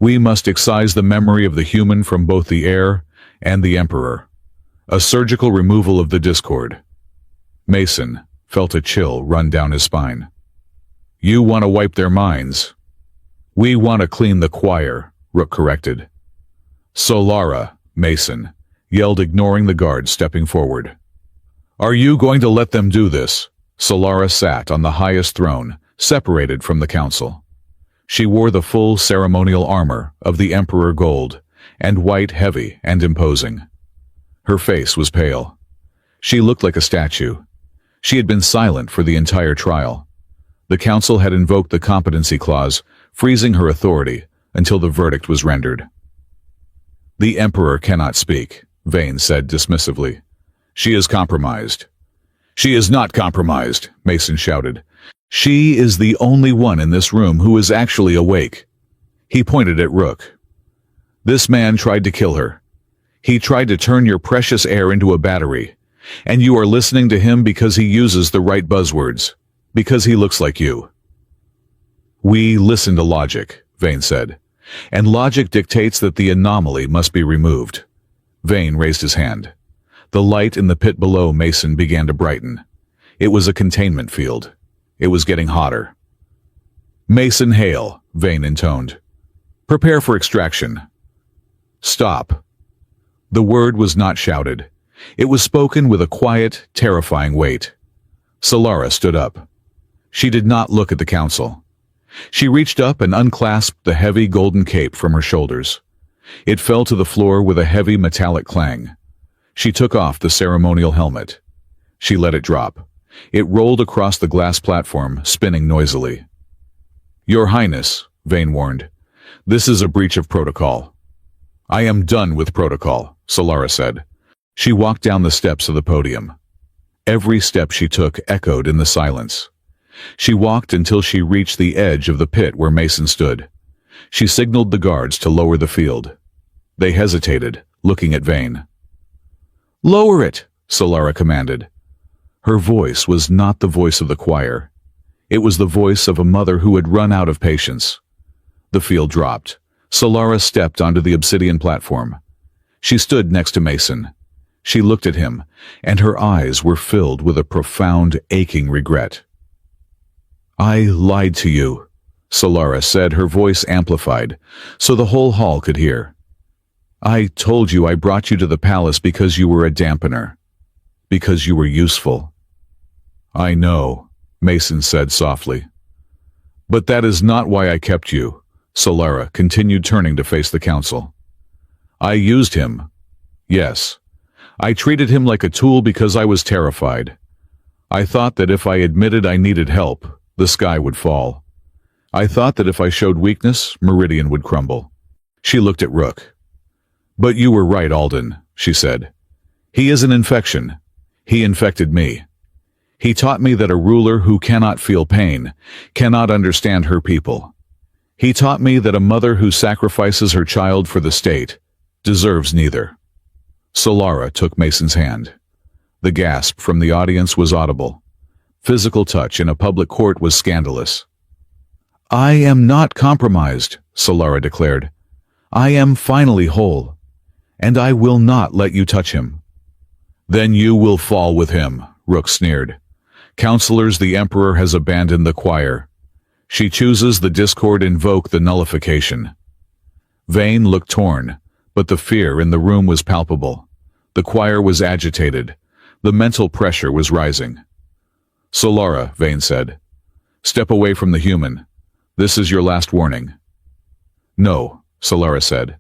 We must excise the memory of the human from both the heir and the Emperor. A surgical removal of the discord." Mason felt a chill run down his spine. "You want to wipe their minds." "We want to clean the choir," Rook corrected. "Solara," Mason yelled, ignoring the guards stepping forward. "Are you going to let them do this?" Solara sat on the highest throne, separated from the council. She wore the full ceremonial armor of the Emperor Gold, and white, heavy, and imposing. Her face was pale. She looked like a statue. She had been silent for the entire trial. The council had invoked the competency clause, freezing her authority until the verdict was rendered. "The Emperor cannot speak," Vane said dismissively. "She is compromised." "She is not compromised," Mason shouted. "She is the only one in this room who is actually awake." He pointed at Rook. "This man tried to kill her. He tried to turn your precious heir into a battery, and you are listening to him because he uses the right buzzwords, because he looks like you." "We listen to logic," Vane said, "and logic dictates that the anomaly must be removed." Vane raised his hand. The light in the pit below Mason began to brighten. It was a containment field. It was getting hotter. "Mason Hale," Vane intoned. "Prepare for extraction." "Stop." The word was not shouted. It was spoken with a quiet, terrifying weight. Solara stood up. She did not look at the council. She reached up and unclasped the heavy golden cape from her shoulders. It fell to the floor with a heavy metallic clang. She took off the ceremonial helmet. She let it drop. It rolled across the glass platform, spinning noisily. "Your Highness," Vane warned, "this is a breach of protocol." "I am done with protocol," Solara said. She walked down the steps of the podium. Every step she took echoed in the silence. She walked until she reached the edge of the pit where Mason stood. She signaled the guards to lower the field. They hesitated, looking at Vane. "Lower it," Solara commanded. Her voice was not the voice of the choir. It was the voice of a mother who had run out of patience. The field dropped. Solara stepped onto the obsidian platform. She stood next to Mason. She looked at him, and her eyes were filled with a profound, aching regret. "I lied to you," Solara said, her voice amplified, so the whole hall could hear. "I told you I brought you to the palace because you were a dampener. Because you were useful." "I know," Mason said softly. "But that is not why I kept you," Solara continued, turning to face the council. "I used him. Yes. I treated him like a tool because I was terrified. I thought that if I admitted I needed help, the sky would fall. I thought that if I showed weakness, Meridian would crumble." She looked at Rook. "But you were right, Alden," she said. "He is an infection. He infected me. He taught me that a ruler who cannot feel pain cannot understand her people. He taught me that a mother who sacrifices her child for the state deserves neither." Solara took Mason's hand. The gasp from the audience was audible. Physical touch in a public court was scandalous. "I am not compromised," Solara declared. "I am finally whole, and I will not let you touch him." "Then you will fall with him," Rook sneered. "Counselors, the Emperor has abandoned the choir. She chooses the discord, invoke the nullification." Vayne looked torn, but the fear in the room was palpable. The choir was agitated. The mental pressure was rising. "Solara," Vayne said, "step away from the human. This is your last warning." "No," Solara said.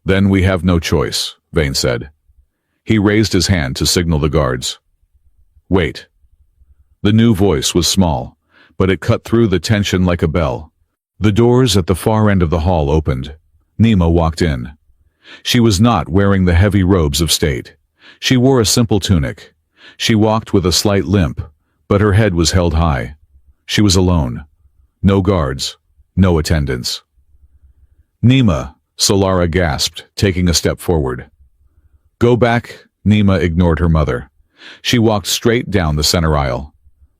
"Then we have no choice," Vayne said. He raised his hand to signal the guards. "Wait." The new voice was small, but it cut through the tension like a bell. The doors at the far end of the hall opened. Nima walked in. She was not wearing the heavy robes of state. She wore a simple tunic. She walked with a slight limp, but her head was held high. She was alone. No guards, no attendants. "Nima," Solara gasped, taking a step forward. "Go back." Nima ignored her mother. She walked straight down the center aisle.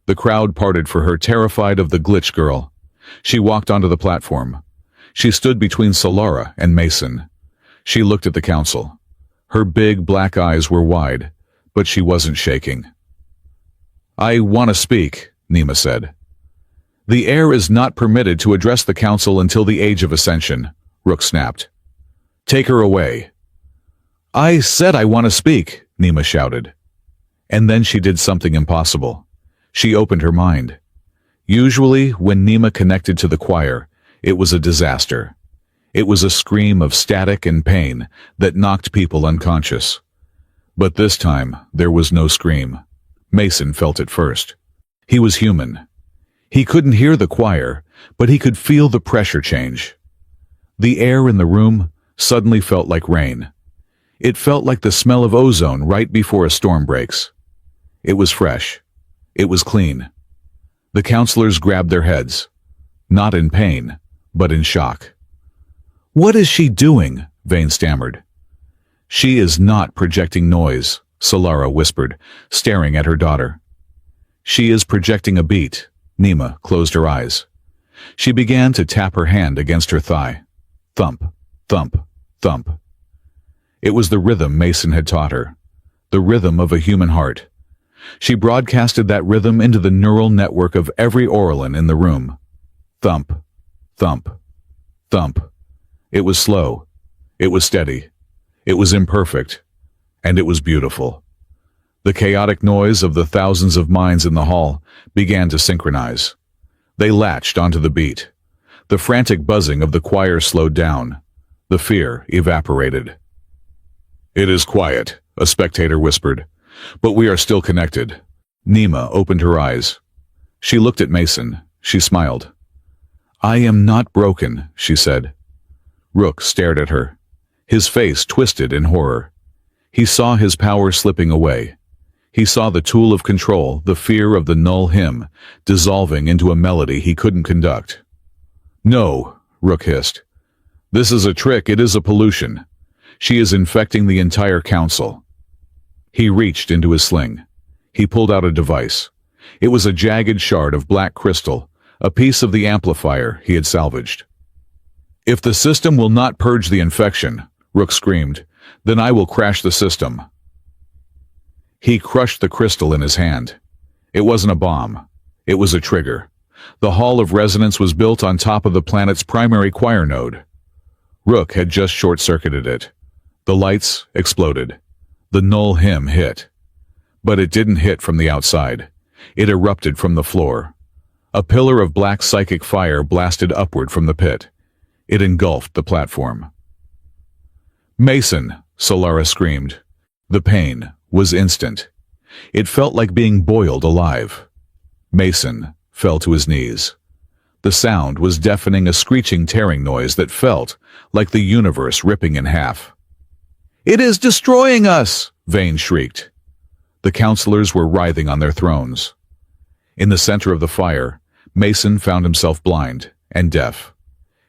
The crowd parted for her, terrified of the glitch girl. She walked onto the platform. She stood between Solara and Mason. She looked at the council. Her big black eyes were wide, but she wasn't shaking. "I want to speak," Nima said. "The heir is not permitted to address the council until the Age of Ascension," Rook snapped. "Take her away." "I said I want to speak," Nima shouted. And then she did something impossible. She opened her mind. Usually, when Nima connected to the choir, it was a disaster. It was a scream of static and pain that knocked people unconscious. But this time, there was no scream. Mason felt it first. He was human. He couldn't hear the choir, but he could feel the pressure change. The air in the room suddenly felt like rain. It felt like the smell of ozone right before a storm breaks. It was fresh. It was clean. The counselors grabbed their heads, not in pain, but in shock. "What is she doing?" Vayne stammered. "She is not projecting noise," Solara whispered, staring at her daughter. "She is projecting a beat." Nima closed her eyes. She began to tap her hand against her thigh. Thump, thump, thump. It was the rhythm Mason had taught her, the rhythm of a human heart. She broadcasted that rhythm into the neural network of every Aurelin in the room. Thump, thump, thump. It was slow. It was steady. It was imperfect. And it was beautiful. The chaotic noise of the thousands of minds in the hall began to synchronize. They latched onto the beat. The frantic buzzing of the choir slowed down. The fear evaporated. "It is quiet," a spectator whispered, "but we are still connected." Nima opened her eyes. She looked at Mason. She smiled. "I am not broken," she said. Rook stared at her. His face twisted in horror. He saw his power slipping away. He saw the tool of control, the fear of the null hymn, dissolving into a melody he couldn't conduct. "No," Rook hissed. "This is a trick. It is a pollution. She is infecting the entire council." He reached into his sling. He pulled out a device. It was a jagged shard of black crystal, a piece of the amplifier he had salvaged. "If the system will not purge the infection," Rook screamed, "then I will crash the system." He crushed the crystal in his hand. It wasn't a bomb. It was a trigger. The Hall of Resonance was built on top of the planet's primary choir node. Rook had just short-circuited it. The lights exploded. The null hymn hit. But it didn't hit from the outside. It erupted from the floor. A pillar of black psychic fire blasted upward from the pit. It engulfed the platform. "Mason!" Solara screamed. The pain was instant. It felt like being boiled alive. Mason fell to his knees. The sound was deafening, a screeching, tearing noise that felt like the universe ripping in half. "It is destroying us!" Vane shrieked. The counselors were writhing on their thrones. In the center of the fire, Mason found himself blind and deaf.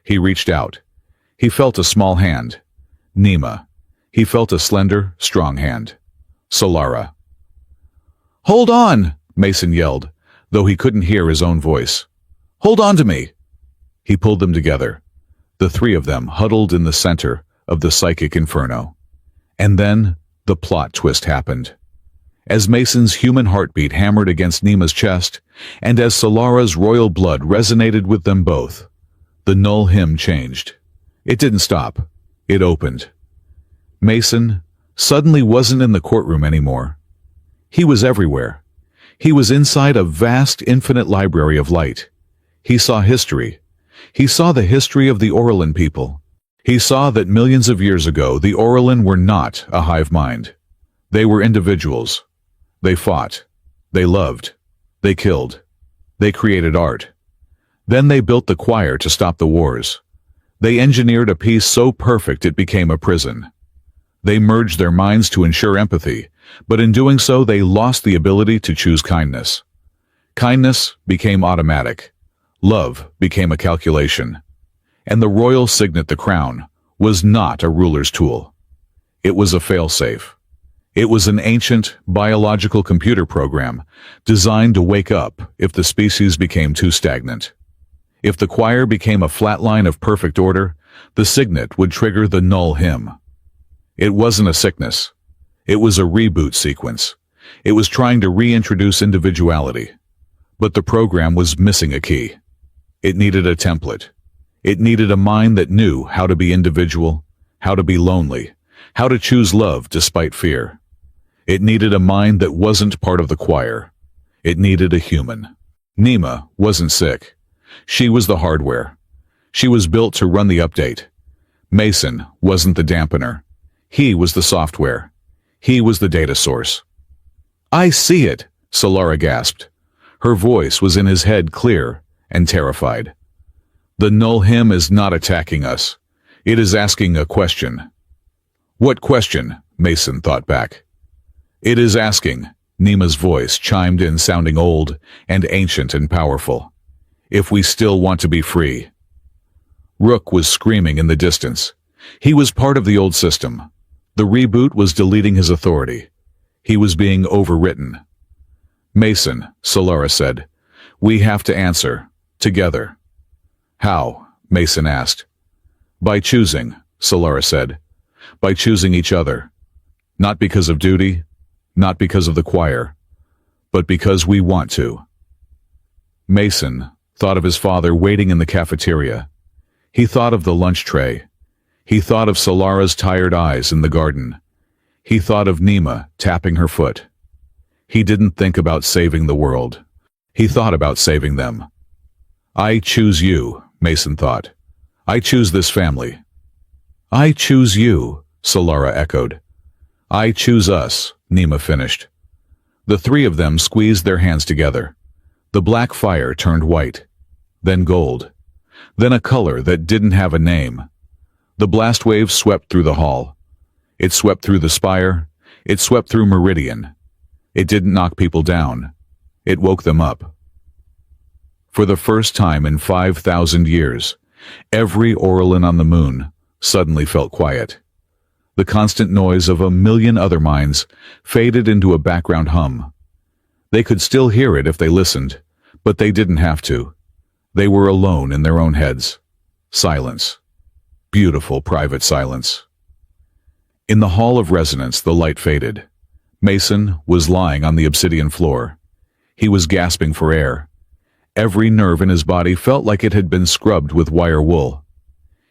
He reached out. He felt a small hand. Nema. He felt a slender, strong hand. Solara. "Hold on!" Mason yelled, though he couldn't hear his own voice. "Hold on to me!" He pulled them together. The three of them huddled in the center of the psychic inferno. And then the plot twist happened. As Mason's human heartbeat hammered against Nema's chest, and as Solara's royal blood resonated with them both, the null hymn changed. It didn't stop. It opened. Mason suddenly wasn't in the courtroom anymore. He was everywhere. He was inside a vast, infinite library of light. He saw history. He saw the history of the Aurelin people. He saw that millions of years ago, the Aurelin were not a hive mind. They were individuals. They fought. They loved. They killed. They created art. Then they built the choir to stop the wars. They engineered a peace so perfect it became a prison. They merged their minds to ensure empathy, but in doing so they lost the ability to choose kindness. Kindness became automatic. Love became a calculation. And the royal signet, the crown, was not a ruler's tool. It was a failsafe. It was an ancient, biological computer program designed to wake up if the species became too stagnant. If the choir became a flat line of perfect order, the signet would trigger the null hymn. It wasn't a sickness. It was a reboot sequence. It was trying to reintroduce individuality. But the program was missing a key. It needed a template. It needed a mind that knew how to be individual, how to be lonely, how to choose love despite fear. It needed a mind that wasn't part of the choir. It needed a human. Nema wasn't sick. She was the hardware. She was built to run the update. Mason wasn't the dampener. He was the software. He was the data source. "I see it," Solara gasped. Her voice was in his head, clear and terrified. "The null hymn is not attacking us. It is asking a question." "What question?" Mason thought back. "It is asking," Nema's voice chimed in, sounding old and ancient and powerful, "if we still want to be free." Rook was screaming in the distance. He was part of the old system. The reboot was deleting his authority. He was being overwritten. "Mason," Solara said, "we have to answer, together." "How?" Mason asked. "By choosing," Solara said. "By choosing each other. Not because of duty, not because of the choir, but because we want to." Mason thought of his father waiting in the cafeteria. He thought of the lunch tray. He thought of Solara's tired eyes in the garden. He thought of Nema tapping her foot. He didn't think about saving the world. He thought about saving them. "I choose you," Mason thought. "I choose this family." "I choose you," Solara echoed. "I choose us," Nema finished. The three of them squeezed their hands together. The black fire turned white, then gold, then a color that didn't have a name. The blast wave swept through the hall. It swept through the spire. It swept through Meridian. It didn't knock people down. It woke them up. For the first time in 5,000 years, every Aurelin on the moon suddenly felt quiet. The constant noise of a million other minds faded into a background hum. They could still hear it if they listened, but they didn't have to. They were alone in their own heads. Silence. Beautiful private silence. In the hall of resonance, the light faded. Mason was lying on the obsidian floor. He was gasping for air. Every nerve in his body felt like it had been scrubbed with wire wool.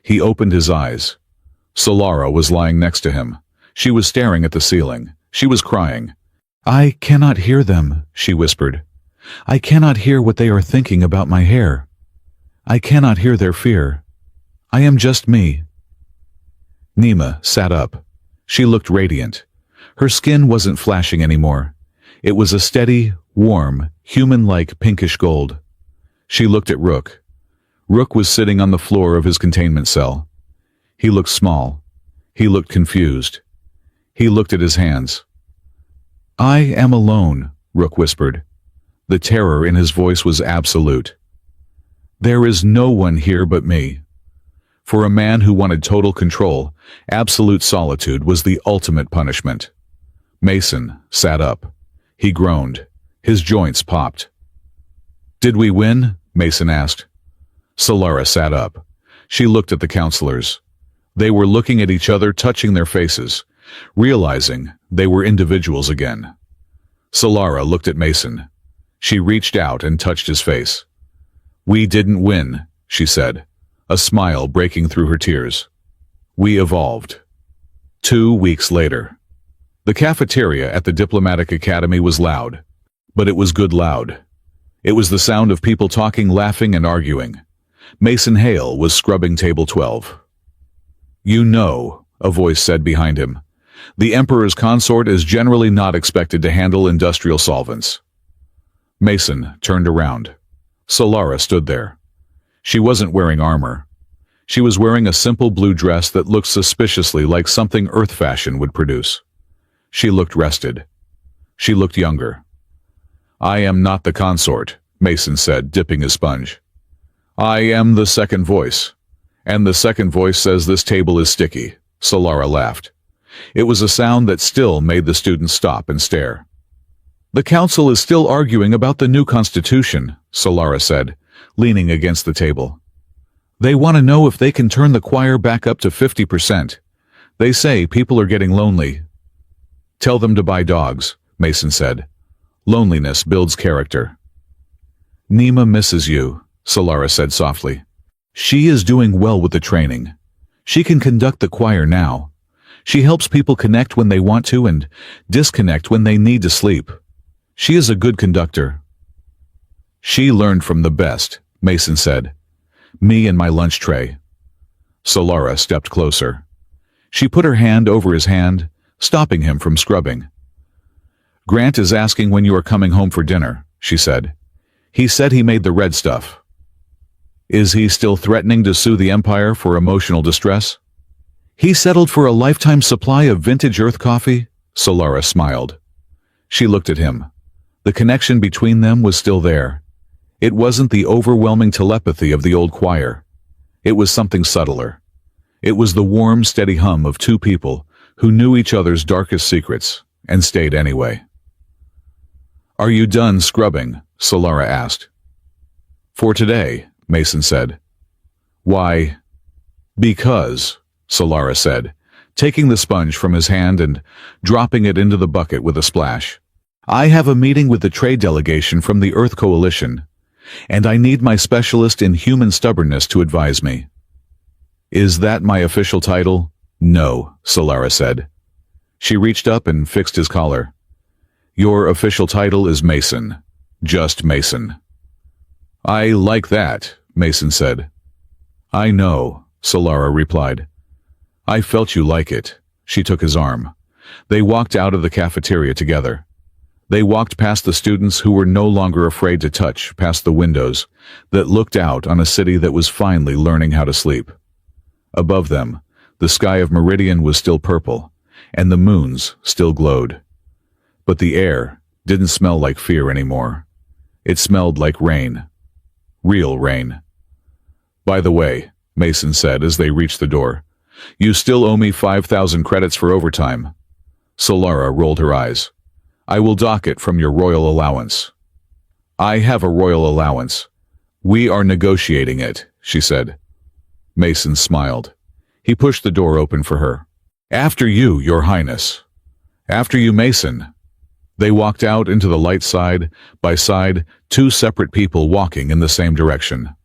He opened his eyes. Solara was lying next to him. She was staring at the ceiling. She was crying. "I cannot hear them," she whispered. "I cannot hear what they are thinking about my hair. I cannot hear their fear. I am just me." Nima sat up. She looked radiant. Her skin wasn't flashing anymore. It was a steady, warm, human-like pinkish gold. She looked at Rook. Rook was sitting on the floor of his containment cell. He looked small. He looked confused. He looked at his hands. "I am alone," Rook whispered. The terror in his voice was absolute. "There is no one here but me." For a man who wanted total control, absolute solitude was the ultimate punishment. Mason sat up. He groaned. His joints popped. "Did we win?" Mason asked. Solara sat up. She looked at the counselors. They were looking at each other, touching their faces, realizing they were individuals again. Solara looked at Mason. She reached out and touched his face. "We didn't win," she said, a smile breaking through her tears. "We evolved." 2 weeks later. The cafeteria at the Diplomatic Academy was loud, but it was good loud. It was the sound of people talking, laughing, and arguing. Mason Hale was scrubbing table 12. "You know," a voice said behind him, "the Emperor's consort is generally not expected to handle industrial solvents." Mason turned around. Solara stood there. She wasn't wearing armor. She was wearing a simple blue dress that looked suspiciously like something Earth fashion would produce. She looked rested. She looked younger. "I am not the consort," Mason said, dipping his sponge. "I am the second voice. And the second voice says this table is sticky," Solara laughed. It was a sound that still made the students stop and stare. "The council is still arguing about the new constitution," Solara said, leaning against the table. "They want to know if they can turn the choir back up to 50%. They say people are getting lonely." "Tell them to buy dogs," Mason said. "Loneliness builds character." "Nima misses you," Solara said softly. "She is doing well with the training. She can conduct the choir now. She helps people connect when they want to and disconnect when they need to sleep. She is a good conductor." "She learned from the best," Mason said. "Me and my lunch tray." Solara stepped closer. She put her hand over his hand, stopping him from scrubbing. "Grant is asking when you are coming home for dinner," she said. "He said he made the red stuff." "Is he still threatening to sue the Empire for emotional distress?" "He settled for a lifetime supply of vintage Earth coffee," Solara smiled. She looked at him. The connection between them was still there. It wasn't the overwhelming telepathy of the old choir. It was something subtler. It was the warm, steady hum of two people who knew each other's darkest secrets and stayed anyway. "Are you done scrubbing?" Solara asked. "For today," Mason said. "Why?" "Because," Solara said, taking the sponge from his hand and dropping it into the bucket with a splash. "I have a meeting with the trade delegation from the Earth Coalition, and I need my specialist in human stubbornness to advise me." "Is that my official title?" "No," Solara said. She reached up and fixed his collar. "Your official title is Mason. Just Mason." "I like that," Mason said. "I know," Solara replied. "I felt you like it." She took his arm. They walked out of the cafeteria together. They walked past the students who were no longer afraid to touch, past the windows that looked out on a city that was finally learning how to sleep. Above them, the sky of Meridian was still purple, and the moons still glowed. But the air didn't smell like fear anymore. It smelled like rain. Real rain. "By the way," Mason said as they reached the door, You still owe me 5,000 credits for overtime. Solara rolled her eyes. I will dock it from your royal allowance. I have a royal allowance. We are negotiating it, she said. Mason smiled. He pushed the door open for her. After you, Your Highness. After you, Mason. They walked out into the light side by side, two separate people walking in the same direction.